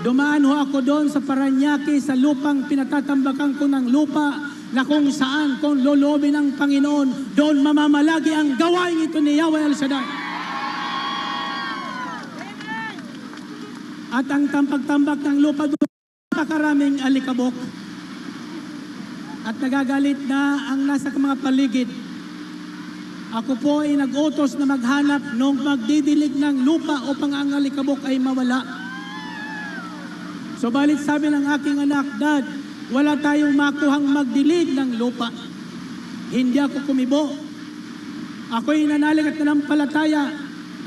Dumaan ho ako doon sa Paranaque sa lupang pinatatambakan ko ng lupa na kung saan, kung lolobin ng Panginoon, doon mamamalagi ang gawain ito ni Yahweh El Shaddai. At ang tambak-tambak ng lupa doon, napakaraming alikabok. at nagagalit na ang nasa mga paligid. Ako po ay nag-utos na maghanap nung magdidilig ng lupa upang ang alikabok ay mawala. Subalit sabi ng aking anak, Dad, wala tayong makuhang magdilig ng lupa. Hindi ako kumibo. Ako'y nanalig at nanampalataya.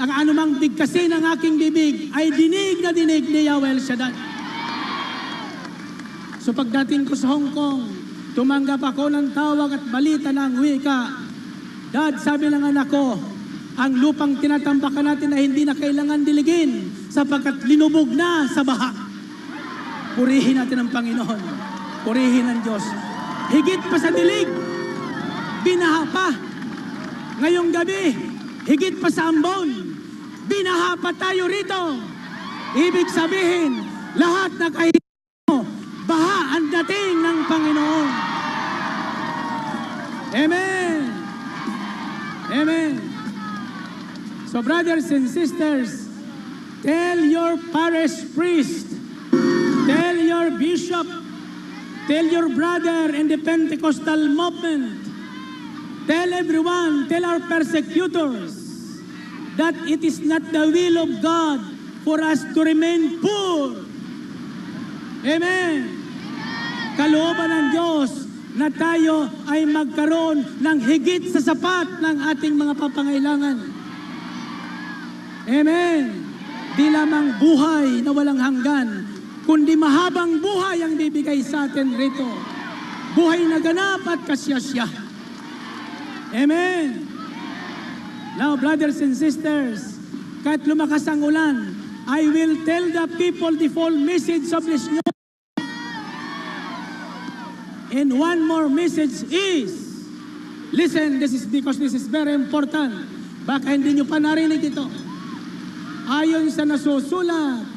Ang anumang bigkasin ng aking bibig ay dinig na dinig ni Yahweh Shaddai. So pagdating ko sa Hong Kong, tumanggap ako ng tawag at balita ng wika. Dad, sabi ng anak ko, ang lupang tinatambakan natin ay hindi na kailangan diligin sapagkat linubog na sa baha. Purihin natin ang Panginoon. Purihin ang Diyos. Higit pa sa dilig, binaha pa. Ngayong gabi, higit pa sa ambon, binaha pa tayo rito. Ibig sabihin, lahat na kahit baha ang dating ng Panginoon. Amen. Amen. So brothers and sisters, tell your parish priest, tell your bishop, tell your brother in the Pentecostal movement, tell everyone, tell our persecutors, that it is not the will of God for us to remain poor. Amen. Kalooban ng Diyos na tayo ay magkaroon ng higit sa sapat ng ating mga papangailangan. Amen. Di lamang buhay na walang hanggan, kundi mahabang buhay ang bibigay sa atin rito. Buhay na ganap at kasyasya. Amen. Now, brothers and sisters, kahit lumakas ang ulan, I will tell the people the full message of this news. And one more message is, listen, this is because this is very important. Baka hindi nyo pa narinig ito. Ayon sa nasusulat,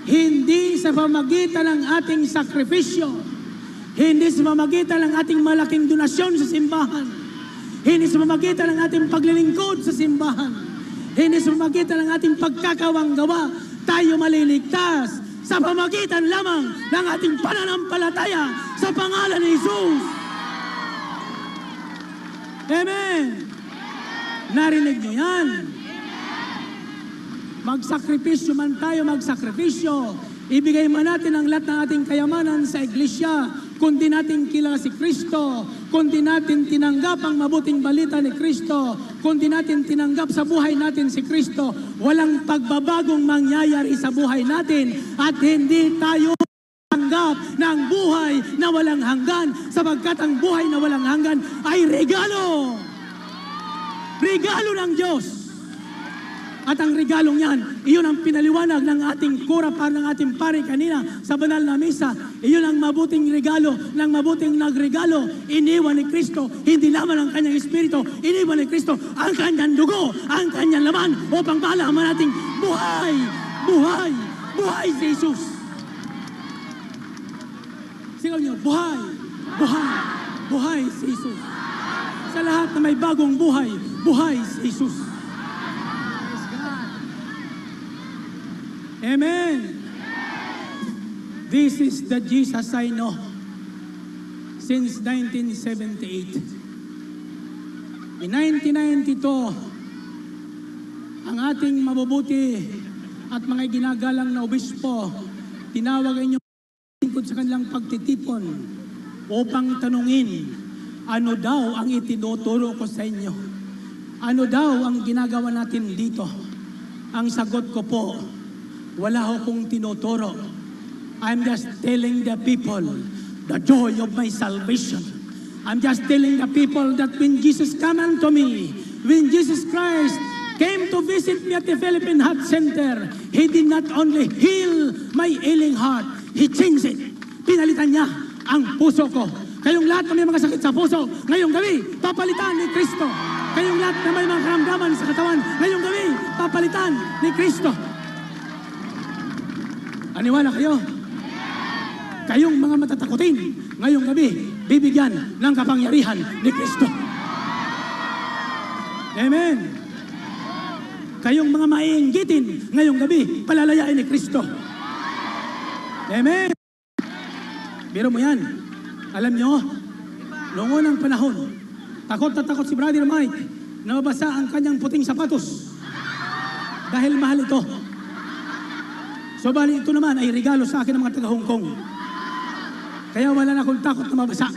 hindi sa pamagitan ng ating sakripisyo, hindi sa pamagitan ng ating malaking donasyon sa simbahan, hindi sa pamagitan ng ating paglilingkod sa simbahan, hindi sa pamagitan ng ating pagkakawang-gawa, tayo maliligtas sa pamagitan lamang ng ating pananampalataya sa pangalan ni Jesus. Amen. Narinig niyo yan? Magsakripisyo man tayo, magsakripisyo. Ibigay man natin ang lahat ng ating kayamanan sa iglesia, kundi natin kilala si Kristo, kundi natin tinanggap ang mabuting balita ni Kristo, kundi natin tinanggap sa buhay natin si Kristo, walang pagbabagong mangyayari sa buhay natin at hindi tayo tanggap ng buhay na walang hanggan sapagkat ang buhay na walang hanggan ay regalo. Regalo ng Diyos. At ang regalong yan, iyon ang pinaliwanag ng ating kura para ng ating pari kanina sa banal na misa. Iyon ang mabuting regalo ng mabuting nagregalo. Iniwan ni Kristo, hindi lamang ang kanyang espiritu, iniwan ni Kristo ang kanyang dugo, ang kanyang laman upang malaman nating buhay, buhay, buhay si Jesus. Sigaw niyo, buhay, buhay, buhay si Jesus. Sa lahat na may bagong buhay, buhay si Jesus. Amen. This is the Jesus I know since 1978. In 1992, ang ating mabubuti at mga ginagalang na obispo, tinawag inyong lingkod sa kanilang pagtitipon upang tanungin, ano daw ang itinuturo ko sa inyo? Ano daw ang ginagawa natin dito? Ang sagot ko po, wala akong tinuturo. I'm just telling the people the joy of my salvation. I'm just telling the people that when Jesus came unto me, when Jesus Christ came to visit me at the Philippine Heart Center, He did not only heal my ailing heart, He changed it. Pinalitan niya ang puso ko. Kayong lahat na may mga sakit sa puso, ngayong gabi, papalitan ni Kristo. Kayong lahat na may mga karamdaman sa katawan, ngayong gabi, papalitan ni Kristo. Aniwala kayo? Kayong mga matatakutin, ngayong gabi, bibigyan ng kapangyarihan ni Kristo. Amen. Kayong mga maiinggitin, ngayong gabi, palalayain ni Kristo. Amen. Biro mo yan. Alam nyo, Noong unang panahon, takot na takot si Brother Mike na mabasa ang kanyang puting sapatos dahil mahal ito. So bali ito naman ay regalo sa akin ng mga taga Hong Kong. Kaya wala na akong takot na mabasa.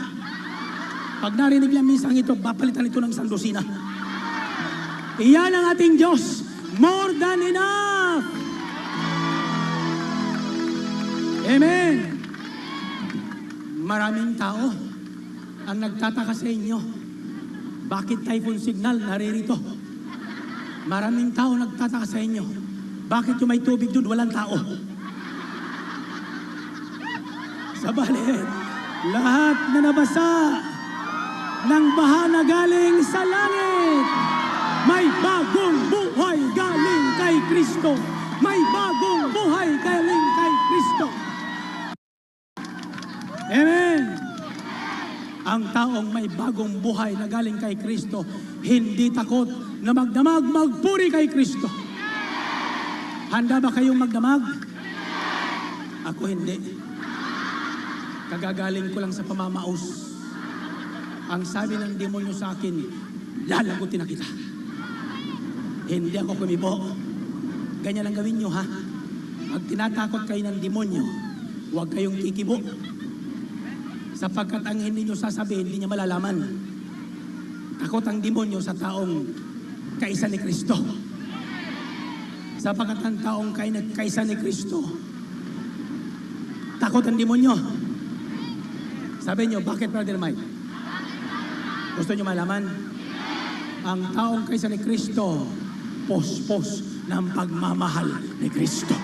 Pag narinig lang minsan ito, papalitan ito ng sandosina. Iyan ang ating Diyos. More than enough. Amen. Maraming tao ang nagtataka sa inyo. Bakit typhoon signal naririto? Maraming tao nagtataka sa inyo. Bakit yung may tubig doon, walang tao? Sabalit, lahat na nabasa ng baha na galing sa langit, may bagong buhay galing kay Kristo. May bagong buhay galing kay Kristo. Amen. Ang taong may bagong buhay na galing kay Kristo, hindi takot na magdamag, magpuri kay Kristo. Handa ba kayong magdamag? Ako hindi. Kagagaling ko lang sa pamamaos. Ang sabi ng demonyo sa akin, lalagutin na kita. Hindi ako kumibo. Ganyan ang gawin nyo, ha? Pag tinatakot kayo ng demonyo, huwag kayong kikibo. Sapagkat ang hindi nyo sasabihin, hindi niya malalaman. Takot ang demonyo sa taong kaisa ni Kristo. Sapagkat ang taong kaisa ni Kristo, takot ang demonyo. Sabi nyo, bakit, Brother Mike? Gusto nyo malaman? Ang taong kaisa ni Kristo, pospos ng pagmamahal ni Kristo.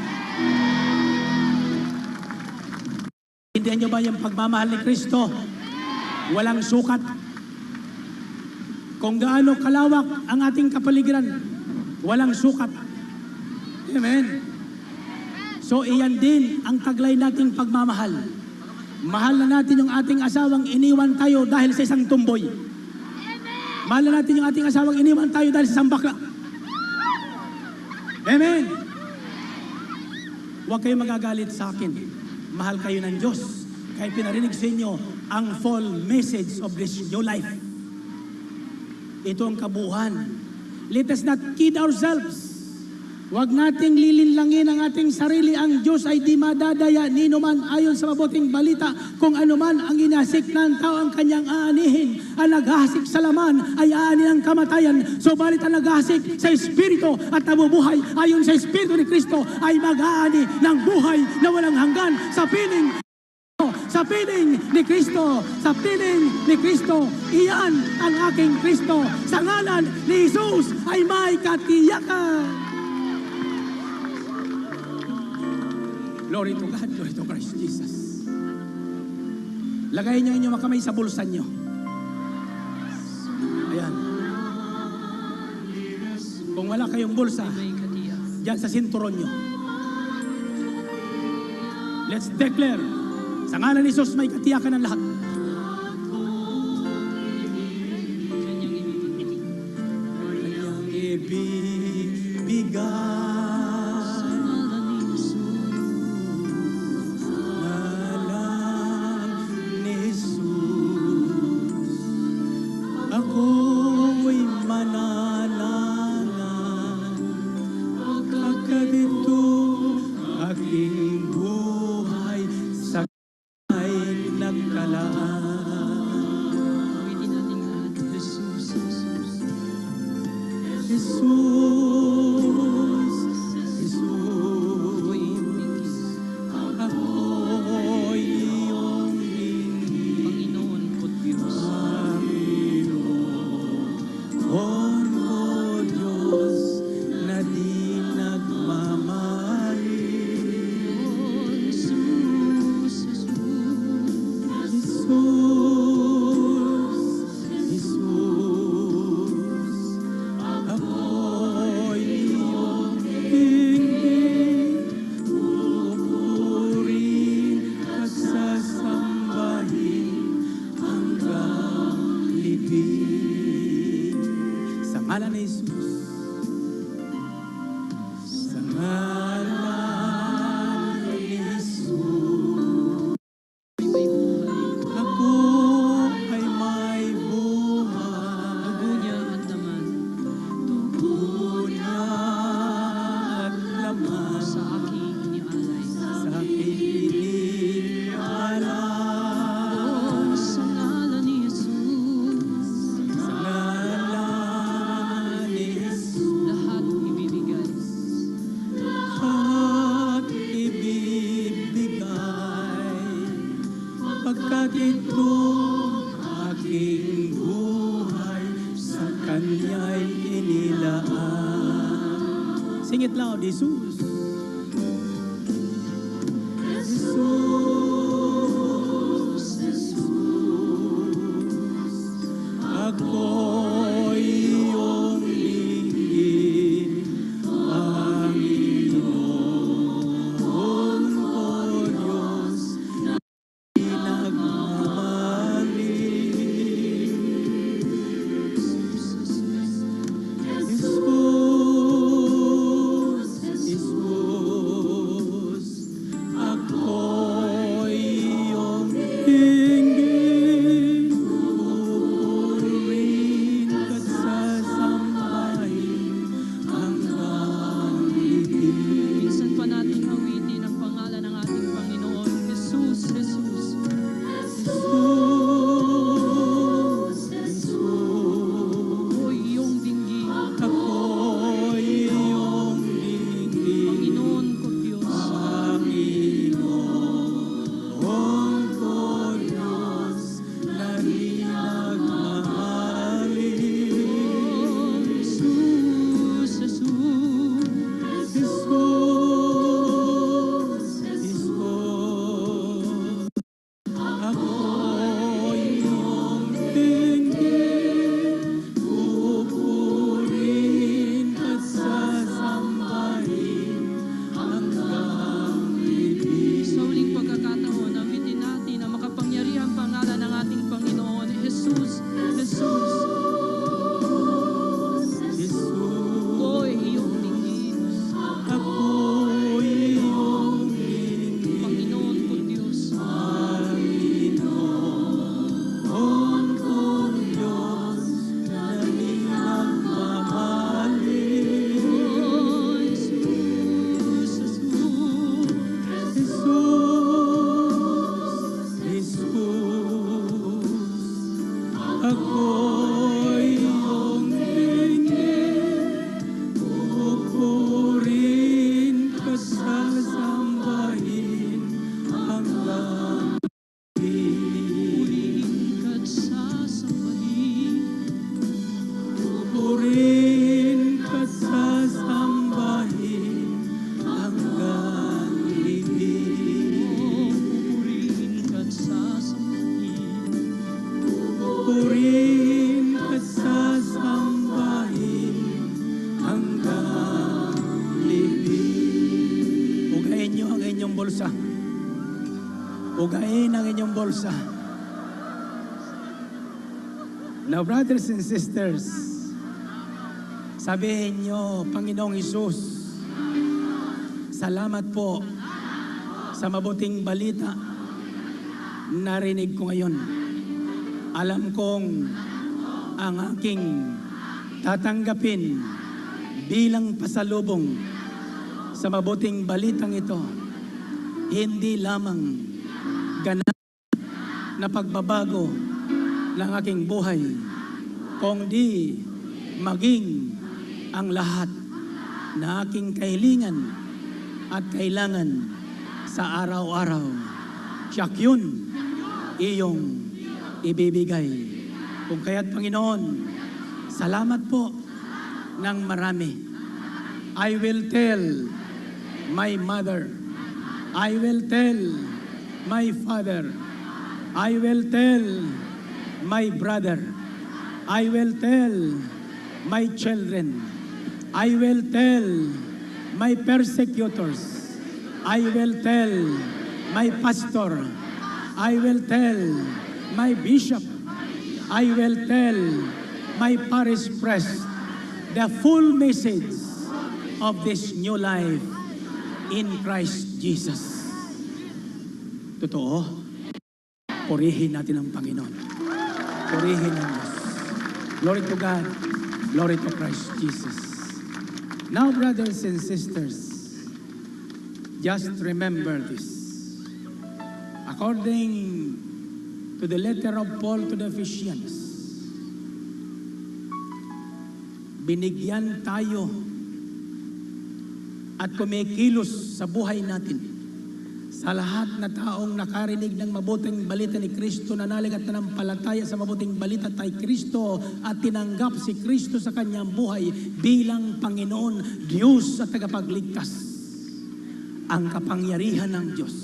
Intindihan nyo ba yung pagmamahal ni Kristo? Walang sukat. Kung gaano kalawak ang ating kapaligiran, walang sukat. Amen. So iyan din ang taglay nating pagmamahal. Mahal na natin yung ating asawang iniwan tayo dahil sa isang tumboy. Mahal na natin yung ating asawang iniwan tayo dahil sa isang bakla. Amen. Huwag kayong magagalit sa akin. Mahal kayo ng Diyos. Kaya pinarinig sa inyo ang full message of this new life. Ito ang kabuuan. Let us not kid ourselves. Huwag nating lilinlangin ang ating sarili. Ang Diyos ay di madadaya ni numan ayon sa mabuting balita. Kung anuman ang inasik ng tao ang kanyang aanihin, ang naghahasik sa laman ay aanin ng kamatayan. Subalit ang naghahasik sa Espiritu at nabubuhay ayon sa Espiritu ni Kristo ay mag-aani ng buhay na walang hanggan sa piling ni Kristo, sa piling ni Kristo. Iyan ang aking Kristo. Sa ngalan ni Jesus ay may katiyakan. Glory to God, glory to Christ Jesus. Lagay niyo inyong makamay sa bulsa niyo. Ayan. Kung wala kayong bulsa, diyan sa sinturon niyo. Let's declare, sa ngalan ni Jesus may katiyakan ng lahat. Kanyang ibibigay. Ako'y mananangan, pagkadito aking buhay sa ay nagkalaan. Jesus, Jesus, Jesus, ako'y iyong Panginoon ko Diyos. O Diyos na di nagmamali. Jesus, Jesus, Jesus, ako'y iyong hingin, pupurihin at sasambahin hanggang libing. Sa ngalan ni Jesus, sa ngalan ni Jesus, ako'y ito aking buhay, sa Kanya'y inilaan. Sing it loud, Jesus. Jesus, Jesus, ako'y iyong lingid, Panginoon ko Diyos, na pinagmamaling. Jesus, Jesus, ako'y iyong hinggin, pupurihin ka't sasambahin hanggang ibig. Minsan pa natin awitin ang pangalan ng ating Panginoon. Jesus, Jesus. Jesus, Jesus, Ako'y iyong dinggin. ako'y iyong hinggin, Panginoon ko Diyos. Panginoon ko Diyos, na pinagmamaling. Jesus, Jesus. Jesus, Jesus, ako'y iyong dinggin, pupurihin ka't sasambahin hanggang ibig. Sa uling pagkakataon, awitin natin ang makapangyarihang pangalan ng ating Panginoon. Jesus, Jesus. Jesus, Ako'y iyong dinggin. ako'y iyong dinggin, Panginoon ko Diyos. Panginoon kong Diyos, na pinagmamaling. Jesus, Jesus. Jesus, Jesus, ako'y iyong dinggin, pupurihin ka't sasambahin hanggang ibig. Purihin ka't sasambahin. Pupurihin ka't sasambahin hanggang ibig. Purihin ka't sasambahin. Pupurihin ka't sasambahin hanggang libig. Ugain niyo ang inyong bulsa. Ugain ang inyong bulsa. Now, brothers and sisters, sabihin niyo, Panginoong Hesus, salamat po sa mabuting balita narinig ko ngayon. Alam kong ang aking tatanggapin bilang pasalubong sa mabuting balitang ito, hindi lamang ganap na pagbabago ng aking buhay, kundi maging ang lahat na aking kahilingan at kailangan sa araw-araw. Siyak yun, iyong ibibigay. Kung kaya't Panginoon, salamat po ng marami. I will tell my mother. I will tell my father. I will tell my brother. I will tell my children. I will tell my persecutors. I will tell my pastor. I will tell my bishop. I will tell my parish priest the full message of this new life in Christ Jesus. Totoo, purihin natin ang Panginoon. Purihin ang Diyos. Glory to God. Glory to Christ Jesus. Now, brothers and sisters, just remember this. According to the letter of Paul to the Ephesians, binigyan tayo at kumikilos sa buhay natin sa lahat na taong nakarinig ng mabuting balita ni Kristo, nanalig at nanampalataya sa mabuting balita kay Kristo at tinanggap si Kristo sa kanyang buhay bilang Panginoon, Diyos at tagapagligtas. Ang kapangyarihan ng Diyos,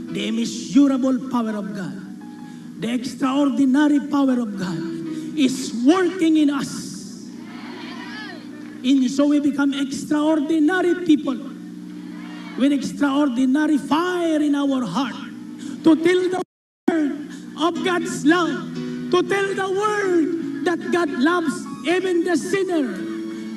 the immeasurable power of God, the extraordinary power of God is working in us. And so we become extraordinary people with extraordinary fire in our heart to tell the word of God's love, to tell the word that God loves even the sinner,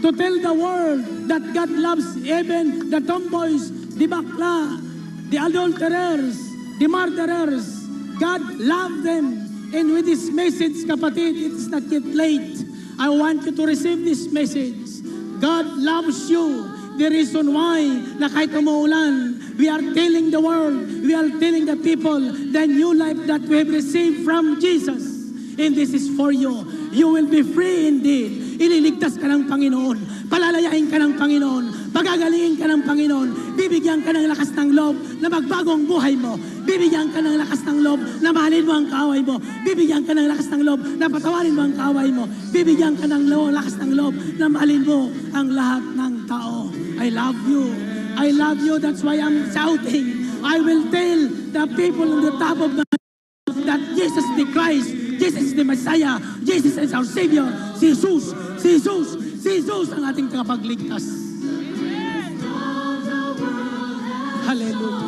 to tell the world that God loves even the tomboys, the bakla, the adulterers, the murderers. God loves them. And with this message, kapatid, it is not yet late. I want you to receive this message. God loves you. The reason why na kahit umuulan, we are telling the world, we are telling the people the new life that we have received from Jesus. And this is for you. You will be free indeed. Ililigtas ka ng Panginoon. Palalayain ka ng Panginoon. Pagagalingin ka ng Panginoon. Bibigyan ka ng lakas ng loob na magbago ang buhay mo. Bibigyan ka ng lakas ng loob na mahalin mo ang kaaway mo. Bibigyan ka ng lakas ng loob na patawarin mo ang kaaway mo. Bibigyan ka ng lakas ng loob na mahalin mo ang lahat ng tao. I love you. I love you. That's why I'm shouting. I will tell the people on the top of the that Jesus is the Christ, Jesus is the Messiah, Jesus is our Savior. Si Jesus, si Jesus, si Jesus ang ating tagapagligtas. Hallelujah.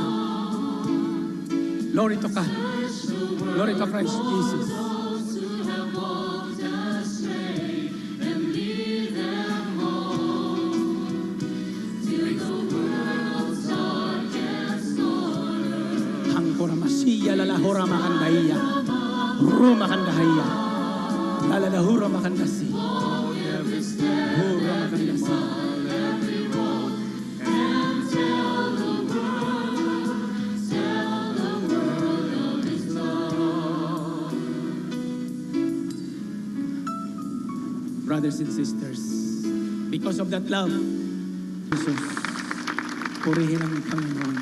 Glory to God. Glory to Christ Jesus. Masiya lalahura makandaya, ruma kandahaya, lalalahura makandasi, hura makandasi. Brothers and sisters, because of that love, Jesus, purihin ang Panginoon.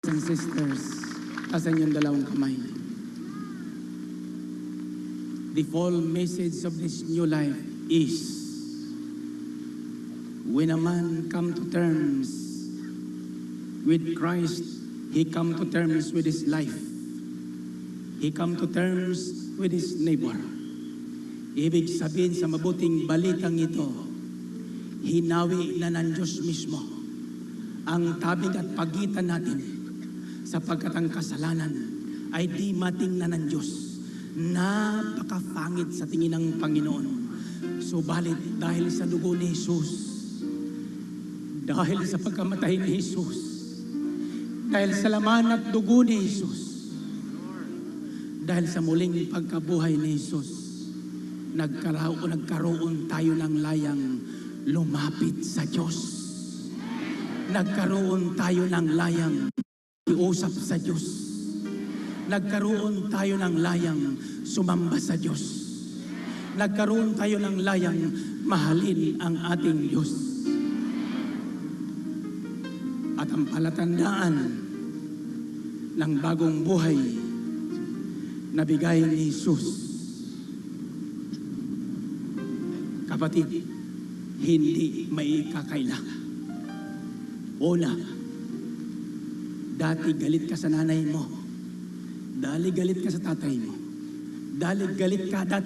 Brothers and sisters, tasan yung dalawang kamay. The full message of this new life is when a man come to terms with Christ, he come to terms with his life. He come to terms with his neighbor. Ibig sabihin sa mabuting balitang ito, hinawi na ng Diyos mismo ang tabing at pagitan natin, sapagkat ang kasalanan ay di matingnan ng Diyos. Napakapangit sa tingin ng Panginoon. Subalit dahil sa dugo ni Jesus, dahil sa pagkamatay ni Jesus, dahil sa laman at dugo ni Jesus, dahil sa muling pagkabuhay ni Jesus, nagkaroon tayo ng layang lumapit sa Diyos. Nagkaroon tayo ng layang iusap sa Diyos. Nagkaroon tayo ng layang sumamba sa Diyos. Nagkaroon tayo ng layang mahalin ang ating Diyos. At ang palatandaan ng bagong buhay na bigay ni Jesus, kapatid, hindi may kakailangan. Una, dati galit ka sa nanay mo. Dati galit ka sa tatay mo. Dati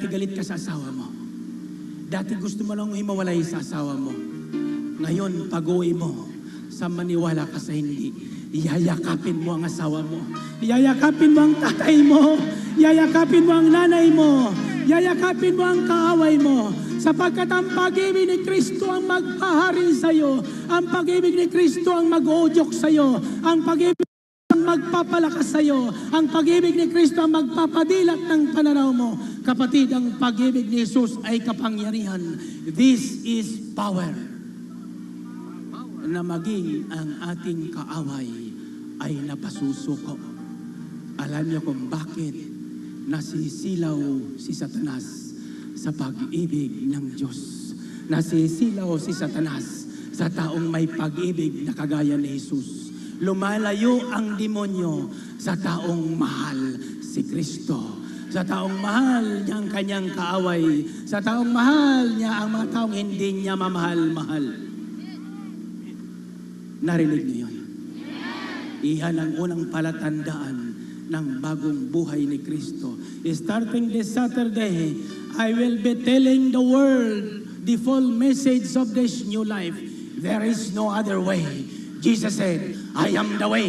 galit ka sa asawa mo. Dati gusto mo lang himawalay sa asawa mo. Ngayon, pag-uwi mo, sa maniwala ka sa hindi, yayakapin mo ang asawa mo. Yayakapin mo ang tatay mo. Yayakapin mo ang nanay mo. Yayakapin mo ang kaaway mo. Sapagkat ang pag-ibig ni Kristo ang magpahari sa iyo. Ang pag-ibig ni Kristo ang mag-uudyok sa iyo. Ang pag-ibig ang magpapalakas sa iyo. Ang pag-ibig ni Kristo ang magpapadilat ng pananaw mo. Kapatid, ang pag-ibig ni Jesus ay kapangyarihan. This is power. Na maging ang ating kaaway ay napasusuko. Alam niyo kung bakit nasisilaw si Satanas sa pag-ibig ng Diyos. Nasisilaw si Satanas sa taong may pag-ibig na kagaya ni Jesus. lumalayo ang demonyo sa taong mahal si Kristo. Sa taong mahal niya ang kanyang kaaway. Sa taong mahal niya ang mga taong hindi niya mamahal-mahal. Narinig niyo yun? Iyan ang unang palatandaan ng bagong buhay ni Kristo. Starting this Saturday, I will be telling the world the full message of this new life. There is no other way. Jesus said, I am the way.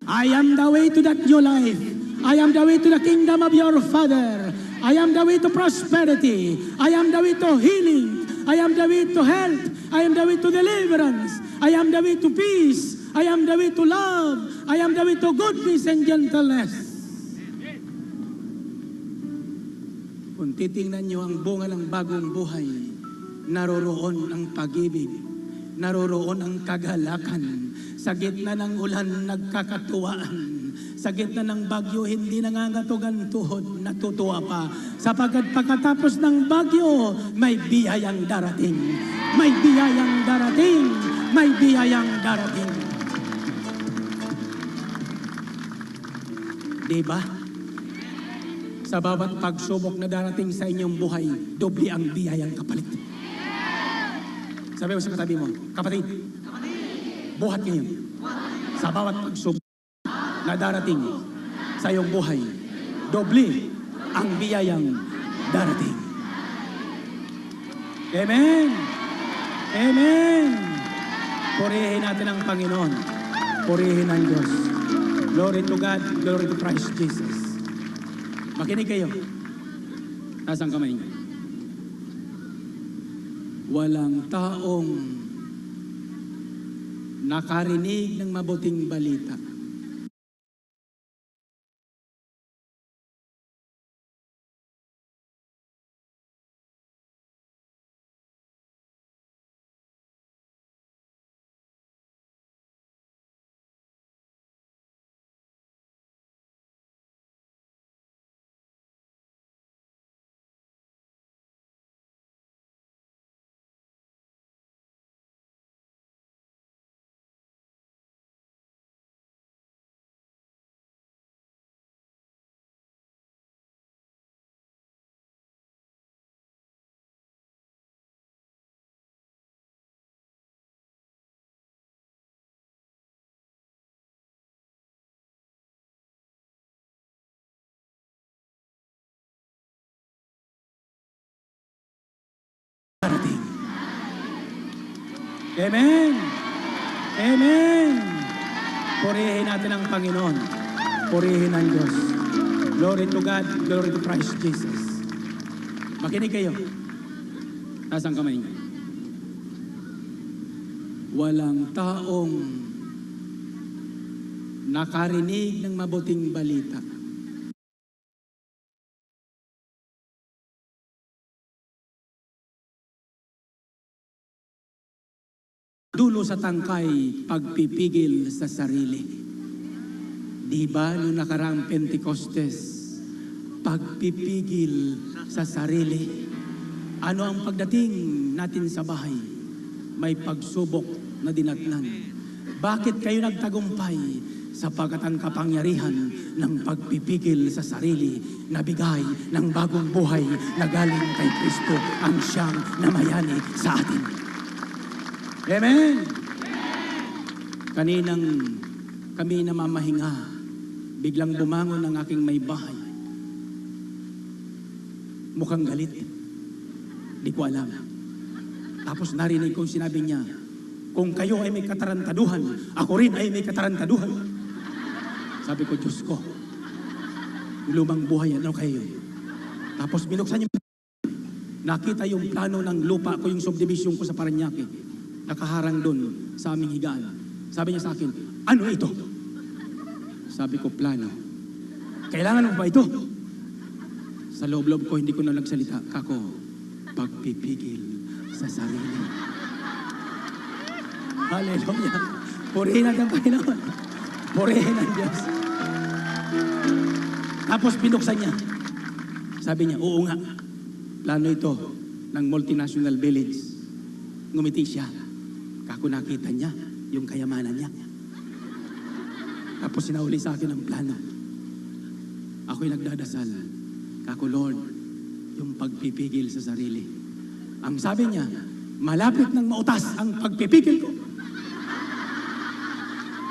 I am the way to that new life. I am the way to the kingdom of your Father. I am the way to prosperity. I am the way to healing. I am the way to health. I am the way to deliverance. I am the way to peace. I am the way to love. I am the way to goodness and gentleness. Kung titingnan niyo ang bunga ng bagong buhay, naroroon ang pag-ibig, naroroon ang kagalakan, sa gitna ng ulan nagkakatuwaan, sa gitna ng bagyo hindi nangangatog ang tuhod, natutuwa pa, sapagkat pagkatapos ng bagyo, may biyayang darating, may biyayang darating, may biyayang darating. Diba? Sa bawat pagsubok na darating sa inyong buhay, doble ang biyayang kapalit. Sabi mo sa katabi mo, kapatid, buhat ngayon. Sa bawat pagsubok na darating sa iyong buhay, doble ang biyayang darating. Amen! Amen! Purihin natin ang Panginoon. Purihin ang Diyos. Glory to God, glory to Christ Jesus. Makinig kayo. Taas ang kamay niyo. Walang taong nakarinig ng mabuting balita darating. Amen! Amen! Purihin natin ang Panginoon. Purihin ang Diyos. Glory to God, glory to Christ Jesus. Makinig kayo. Taas ang kamay niyo. Walang taong nakarinig ng mabuting balita dulo sa tangkay, pagpipigil sa sarili. Di ba nung nakaraang Pentecostes, pagpipigil sa sarili. Ano ang pagdating natin sa bahay? May pagsubok na dinatnan. Bakit kayo nagtagumpay? Sapagkat ang kapangyarihan ng pagpipigil sa sarili na bigay ng bagong buhay na galing kay Kristo ang siyang namayani sa atin. Amen! Kaninang kami namamahinga, biglang bumangon ang aking may bahay. Mukhang galit. Di ko alam. Tapos narinig kong sinabi niya, kung kayo ay may katarantaduhan, ako rin ay may katarantaduhan. Sabi ko, Diyos ko, lumang buhay, ano kayo? Tapos binuksan niya, nakita yung plano ng lupa ko, yung subdivision ko sa Parañaque. Nakaharang doon sa aming higaan. Sabi niya sa akin, ano ito? Sabi ko, plano. Kailangan mo ba ito? Sa loob-loob ko, hindi ko na nagsalita. Kako, pagpipigil sa sarili. Hallelujah. Purihin natin ang Panginoon. Purihin ang Diyos. Tapos binuksan niya. Sabi niya, oo nga. Plano ito ng multinational village. Ngumiti siya. Kako nakita niya yung kayamanan niya. Tapos sinauli sa akin ang plano. Ako'y nagdadasal. Kako, Lord, yung pagpipigil sa sarili. Ang sabi niya, malapit nang mautas ang pagpipigil ko.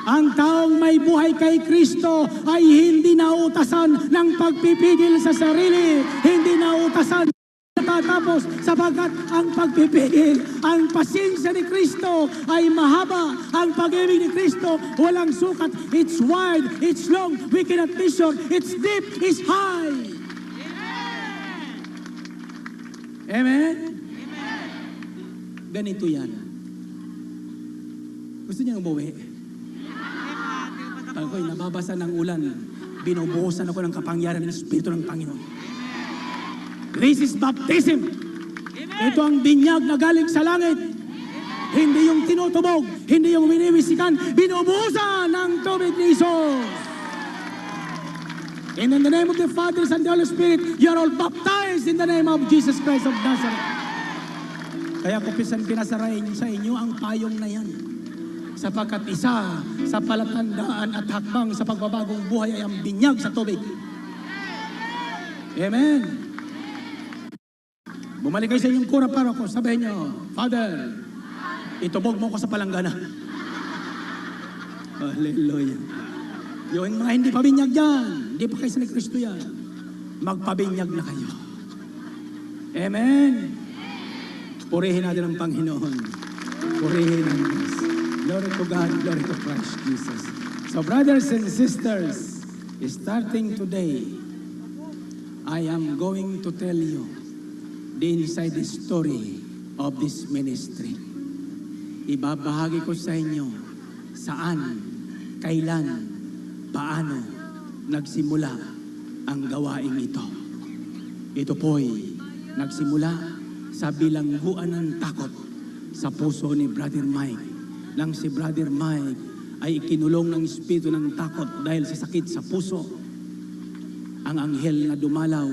Ang taong may buhay kay Kristo ay hindi nautasan ng pagpipigil sa sarili. Hindi nautasan natatapos sapagkat ang pagpipigil, ang pasensya ni Kristo ay mahaba. Ang pag-ibig ni Kristo walang sukat. It's wide, it's long, we cannot measure. It's deep, it's high. Amen? Ganito yan. Gusto niya umuwi? Ako'y nababasa ng ulan. Binubuhusan ako ng kapangyarihan ng Espiritu ng Panginoon. This is baptism. Ito ang binyag na galing sa langit. Hindi yung tinutubog, hindi yung winibisikan, binubuhusan ng tubig ni Jesus. In the name of the Father, Son, and the Holy Spirit, you are all baptized in the name of Jesus Christ of Nazareth. Kaya ko pinasarayin sa inyo ang payong na yan. Sapagkat isa sa palatandaan at hakbang sa pagbabagong buhay ay ang binyag sa tubig. Amen. Bumalik kayo sa inyong kura para ko. Sabihin nyo, Father, itubog mo ko sa palanggana. Hallelujah. Yung mga hindi pa binyag dyan, hindi pa kayo sa ni Kristo yan, magpabinyag na kayo. Amen. Purihin natin ang Panginoon. Purihin ang Diyos. Glory to God, glory to Christ Jesus. So brothers and sisters, starting today, I am going to tell you the inside story of this ministry. Ibabahagi ko sa inyo saan, kailan, paano nagsimula ang gawaing ito. Ito po'y nagsimula sa bilangguan ng takot sa puso ni Brother Mike. Nang si Brother Mike ay ikinulong ng espiritu ng takot dahil sa sakit sa puso, ang anghel na dumalaw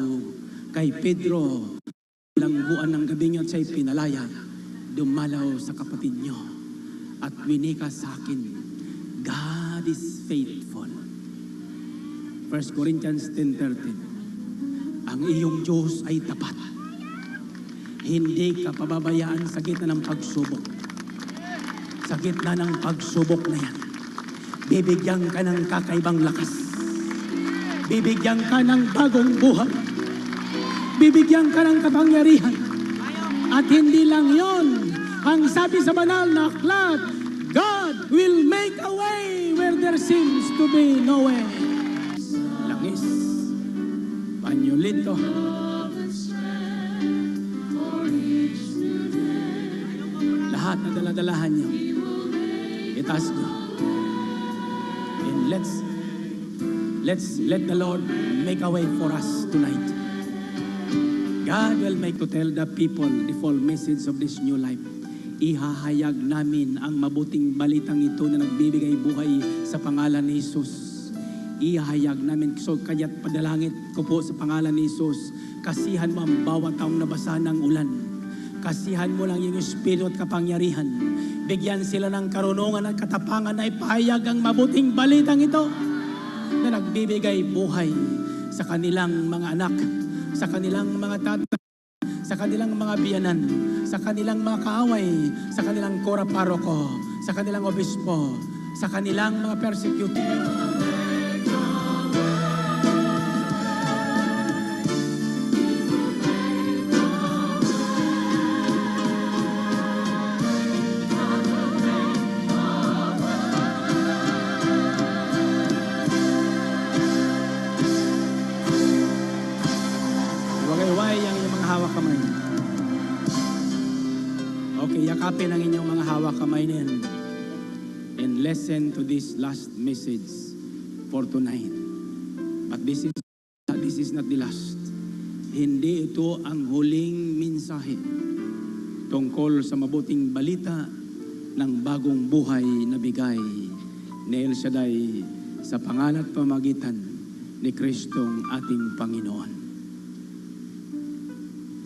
kay Pedro, bilangguan ng gabi niyo at siya'y pinalaya, dumalaw sa kapatid niyo at winika sa akin, God is faithful. 1 Corinthians 10:13. Ang iyong Diyos ay tapat. Hindi ka pababayaan sa gitna ng pagsubok. Sa gitna ng pagsubok na yan, bibigyan ka ng kakaibang lakas. Bibigyan ka ng bagong buhay. Bibigyan ka ng kapangyarihan. At hindi lang yon, ang sabi sa banal na aklat, God will make a way where there seems to be no way. Langis, panyolito, lahat na daladalahan niyo, itaas niyo. And let's let the Lord make a way for us tonight. God will make to tell the people the full message of this new life. Ihahayag namin ang mabuting balitang ito na nagbibigay buhay sa pangalan ni Jesus. Ihahayag namin. So kaya't padalangit ko po sa pangalan ni Jesus, kasihan mo ang bawat taong nabasa ng ulan. Kasihan mo lang yung espiritu at kapangyarihan. Bigyan sila ng karunungan at katapangan na ipahayag ang mabuting balitang ito na nagbibigay buhay sa kanilang mga anak, sa kanilang mga tatay, sa kanilang mga biyanan, sa kanilang mga kaaway, sa kanilang kora paroko, sa kanilang obispo, sa kanilang mga persecuted. Yakapin ang inyong mga hawak kamay na yan and listen to this last message for tonight. But this is not the last. Hindi ito ang huling mensahe tungkol sa mabuting balita ng bagong buhay na bigay ni El Shaddai sa pangalan at pamagitan ni Kristong ating Panginoon.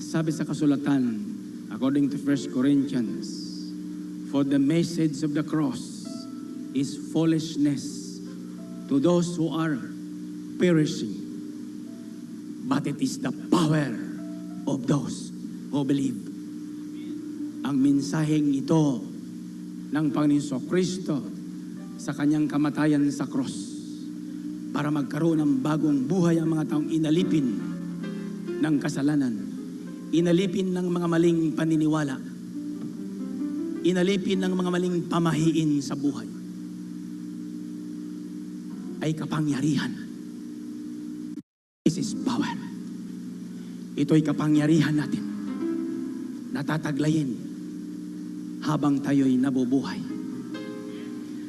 Sabi sa kasulatan, according to 1 Corinthians, for the message of the cross is foolishness to those who are perishing, but it is the power of those who believe. Ang mensaheng ito ng Panginoon Kristo sa kanyang kamatayan sa cross para magkaroon ng bagong buhay ang mga taong inalipin ng kasalanan, inalipin ng mga maling paniniwala, inalipin ng mga maling pamahiin sa buhay, ay kapangyarihan. This is power. Ito'y kapangyarihan natin na tataglayin habang tayo'y nabubuhay.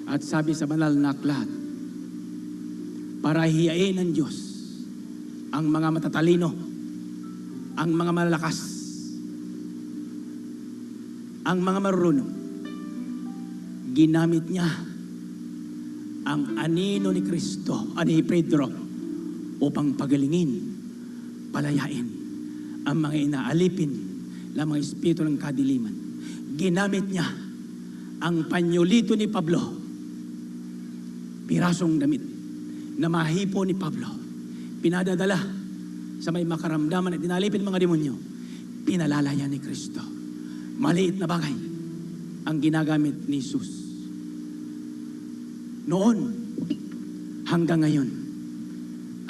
At sabi sa banal na aklat, para hiyain ng Diyos ang mga matatalino, ang mga malalakas, ang mga marunong. Ginamit niya ang anino ni Kristo, ni Pedro, upang pagalingin, palayain ang mga inaalipin ng mga espiritu ng kadiliman. Ginamit niya ang panyolito ni Pablo, pirasong damit na mahipo ni Pablo, pinadadala sa may makaramdaman at inalipin mga demonyo, pinalalaya ni Kristo. Maliit na bagay ang ginagamit ni Jesus. Noon hanggang ngayon,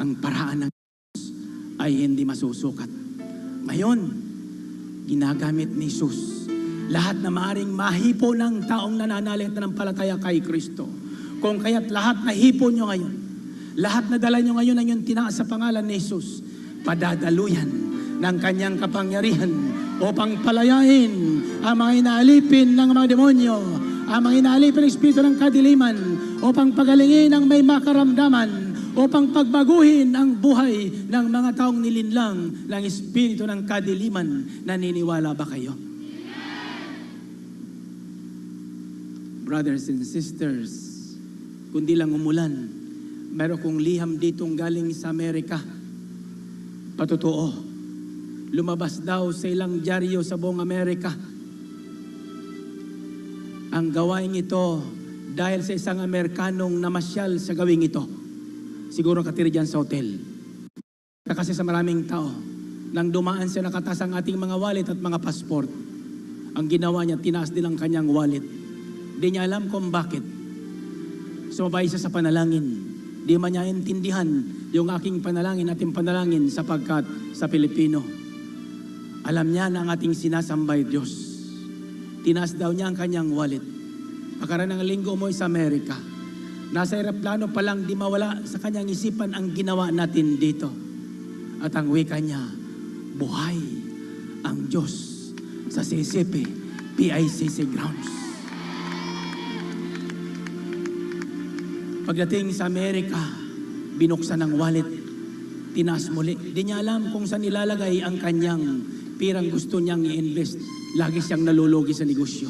ang paraan ng Diyos ay hindi masusukat. Ngayon, ginagamit ni Jesus lahat na maaring mahipo ng taong nananalig na ng palataya kay Kristo. Kung kaya't lahat na hipo nyo ngayon, lahat na dala nyo ngayon ang yung tinaas sa pangalan ni Jesus, padadaluyan ng kanyang kapangyarihan upang palayain ang mga inaalipin ng mga demonyo, ang mga inaalipin ng espiritu ng kadiliman, upang pagalingin ang may makaramdaman, upang pagbaguhin ang buhay ng mga taong nilinlang ng espiritu ng kadiliman. Naniniwala ba kayo? Brothers and sisters, kundi lang umulan, meron kong liham ditong galing sa Amerika. Patotoo, lumabas daw sa ilang dyaryo sa buong Amerika. Ang gawain ito dahil sa isang Amerikanong namasyal sa gawing ito. Siguro katira dyan sa hotel. Kasi sa maraming tao, nang dumaan siya nakatas ang ating mga wallet at mga passport, ang ginawa niya, tinaas din ang kanyang wallet. Di niya alam kung bakit. Sumabay siya sa panalangin. Di man niya intindihan yung aking panalangin, ating panalangin, sapagkat sa Pilipino, alam niya na ang ating sinasambay Diyos. Tinaas daw niya ang kanyang wallet. Pagkaraan ng linggo mo sa Amerika, nasa aeroplano pa lang di mawala sa kanyang isipan ang ginawa natin dito. At ang wika niya, buhay ang Diyos sa CCP, PICC grounds. Pagdating sa Amerika, binuksan ang wallet, tinaas muli. Di niya alam kung saan nilalagay ang kanyang pirang gusto niyang i-invest. Lagi siyang nalulugi sa negosyo.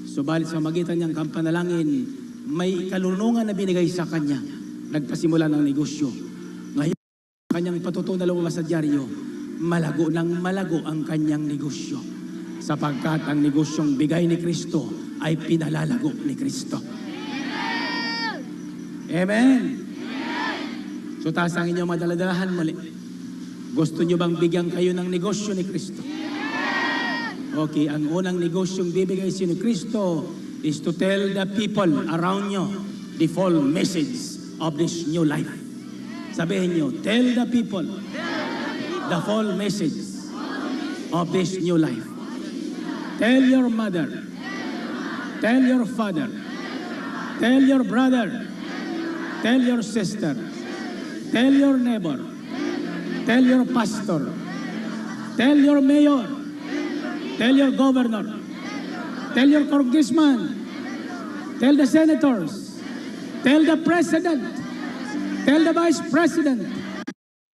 Subalit sa magitan niyang kampanalangin, may kalunungan na binigay sa kanya. Nagpasimula ng negosyo. Ngayon, kanyang patutunan na lumabas sa dyaryo, malago ng malago ang kanyang negosyo. Sapagkat ang negosyong bigay ni Kristo ay pinalalago ni Kristo. Amen. So taas ang inyong madaladalahan muli. Gusto nyo bang bigyan kayo ng negosyo ni Kristo? Okay, ang unang negosyong bibigay siya ni Kristo is to tell the people around nyo the full message of this new life. Sabihin nyo, tell the people the full message of this new life. Tell your mother, tell your father, tell your brother, tell your sister, tell your neighbor, tell your pastor, tell your mayor, tell your governor, tell your congressman, tell the senators, tell the president, tell the vice president,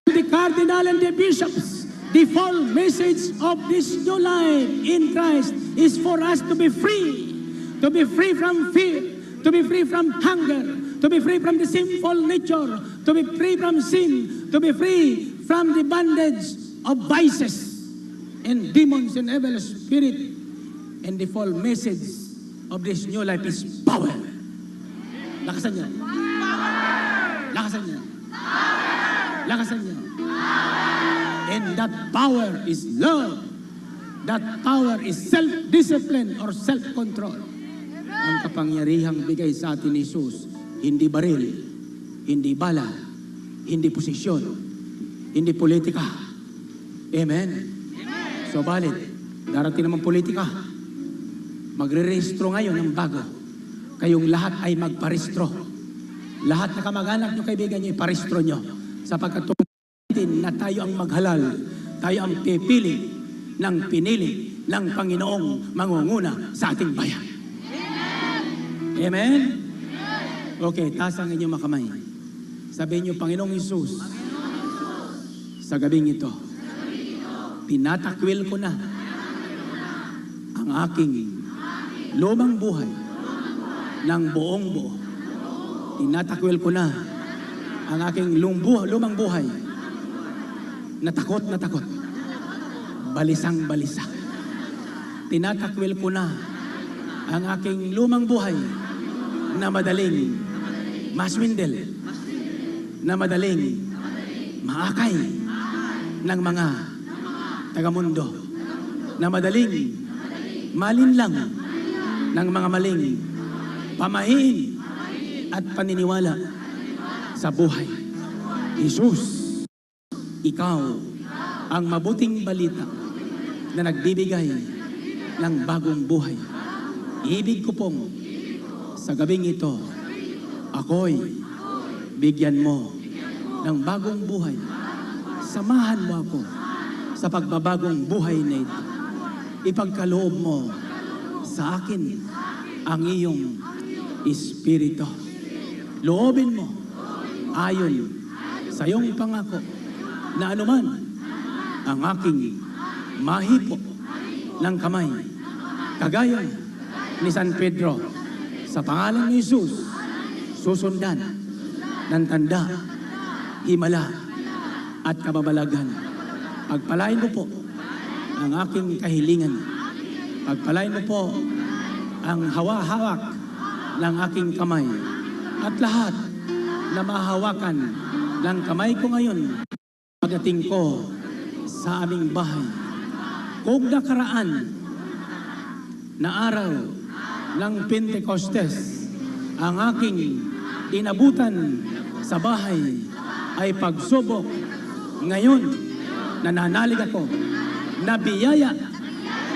the cardinal and the bishops. The full message of this new life in Christ is for us to be free from fear, to be free from hunger, to be free from the sinful nature, to be free from sin, to be free from the bondage of vices and demons and evil spirit. And the full message of this new life is power. Lakasan niyo. Lakasan niyo. Lakasan niyo. And that power is love. That power is self-discipline or self-control. Ang kapangyarihang bigay sa atin ni Jesus, hindi baril, hindi bala, hindi posisyon, hindi politika. Amen? So balit, darating naman politika. Magre-rehistro ngayon ng bago. Kayong lahat ay magparehistro. Lahat na kamag-anak nyo, kaibigan nyo, iparehistro nyo. Sapagkat na tayo ang maghalal, tayo ang pipili ng pinili ng Panginoong mangunguna sa ating bayan. Amen? Okay, taas ang inyong makamay. Sabihin nyo, Panginoong Hesus, sa gabing ito, tinatakwil ko na ang aking lumang buhay ng buong buo. Tinatakwil ko na ang aking lumang buhay na takot, balisang-balisa. Tinatakwil ko na ang aking lumang buhay na madaling maswindel, na madaling maakay ng mga tagamundo, na madaling malinlang ng mga maling pamahiin at paniniwala sa buhay. Jesus, ikaw ang mabuting balita na nagbibigay ng bagong buhay. Ibig ko pong sa gabing ito, ako'y bigyan mo ng bagong buhay. Samahan mo ako sa pagbabagong buhay na ito. Ipagkaloob mo sa akin ang iyong Espiritu. Loobin mo ayon sa iyong pangako na anuman ang aking mahipo ng kamay, kagaya ni San Pedro, sa pangalan ni Jesus, susundan ng tanda, himala at kababalagan. Pagpalain mo po ang aking kahilingan. Pagpalain mo po ang hawak ng aking kamay at lahat na mahawakan ng kamay ko ngayon pagdating ko sa aming bahay. Kung nakaraan na araw ng Pentecostes, ang aking inabutan sa bahay ay pagsubok. Ngayon, nananalig ako na biyaya,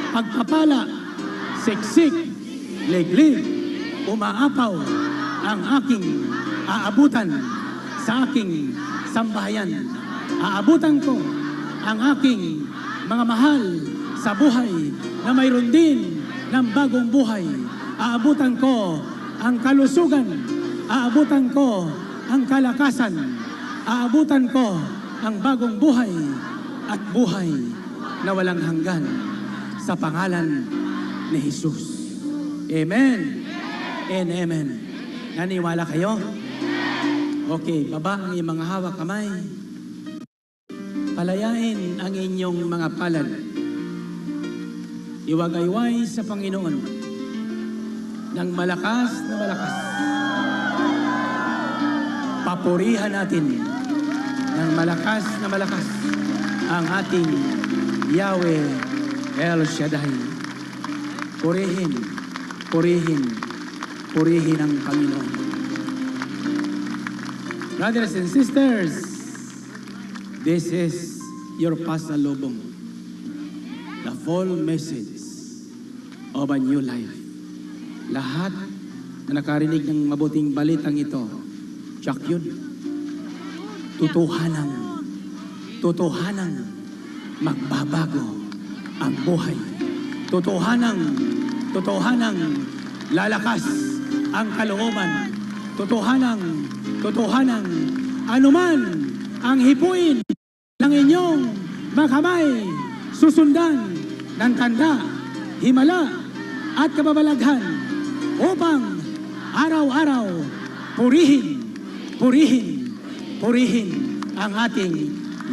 pagpapala, siksik, liglig, umaapaw ang aking aabutan sa aking sambahayan. Aabutan ko ang aking mga mahal sa buhay na mayroon din ng bagong buhay. Aabutan ko ang kalusugan. Aabutan ko ang kalakasan. Aabutan ko ang bagong buhay at buhay na walang hanggan sa pangalan ni Jesus. Amen and amen. Naniwala kayo? Okay, baba ang iyong mga hawak kamay. Palayain ang inyong mga palad. Iwagayway sa Panginoon ng malakas na malakas. Papurihan natin ng malakas na malakas ang ating Yahweh El Shaddai. Purihin, purihin, purihin ang Panginoon. Brothers and sisters, this is your pasalubong, the full message of a new life. Lahat na nakarinig ng mabuting balitang ito, tsak yun. Totohanang magbabago ang buhay. Totohanang lalakas ang kalooban. Totohanang anuman ang hipuin ng inyong makamay, susundan ng tanda, himala at kababalaghan upang araw-araw purihin ang ating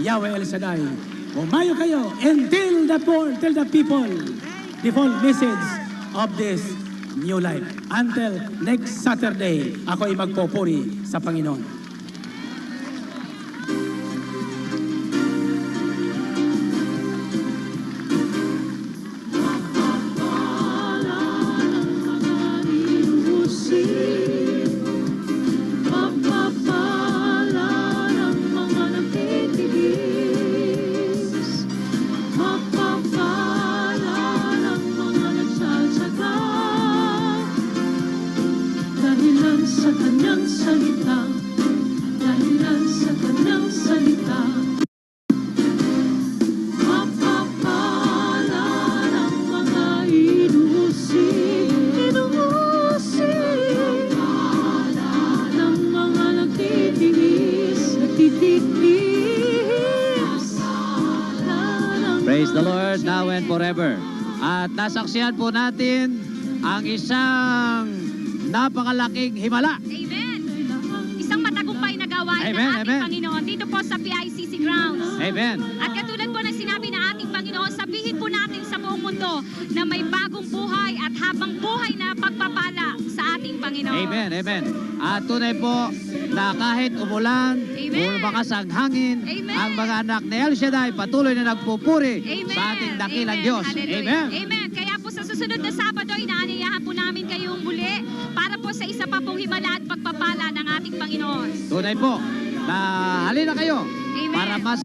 Yahweh El Shaddai. Umayo kayo and tell the people the full message of this new life. Until next Saturday, ako ay magpupuri sa Panginoon. Praise the Lord now and forever. At nasaksihan po natin ang isang napakalaking himala. Amen. Isang matagumpay na gawain Amen, ng ating amen. Panginoon dito po sa PICC grounds. Amen. At katulad po ng sinabi ng ating Panginoon, sabihin po natin sa buong mundo na may bagong buhay at habang buhay na pagpapala sa ating Panginoon. Amen, amen. At tunay po na kahit umulan, Amen. bumakas ang hangin, Amen. ang mga anak ni El Shaddai patuloy na nagpupuri Amen. sa ating dakilang Amen. Diyos. Hallelujah. Amen. Amen. Kaya po sa susunod na Sabado, inaanyayahan po namin kayong muli para po sa isa pa pong himala at pagpapala ng ating Panginoon. Tunay po na halina kayo Amen. para mas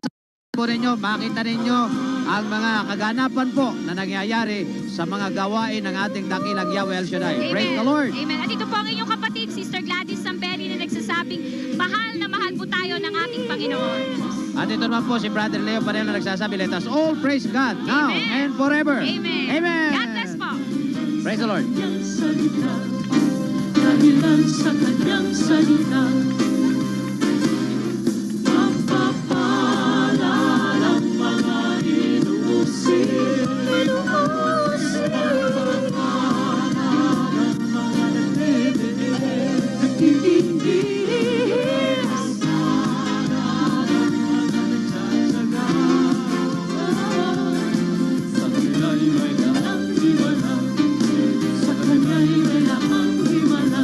po ninyo, makita ninyo ang mga kaganapan po na nangyayari sa mga gawain ng ating dakilang Yahweh El Shaddai. Amen. Praise the Lord. Amen. At ito po ang inyong kapatid, Sister Gladys Sambeli, na nagsasabing, mahal na mahal po tayo ng ating Panginoon. At ito naman po si Brother Leo Panelo na nagsasabi, let us all praise God now Amen. and forever. Amen. Amen. God bless po. Praise the Lord. Kanyang salita, dahilan sa kanyang salita, mapapala ng mga inuusin, mapapala ng mga nagbibinig, nagtitindihis, mapapala ng mga nagtsatsaga, sa kanila'y may lamang himala. Sa kanya'y may lamang himala.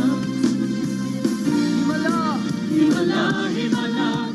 Himala, himala, himala.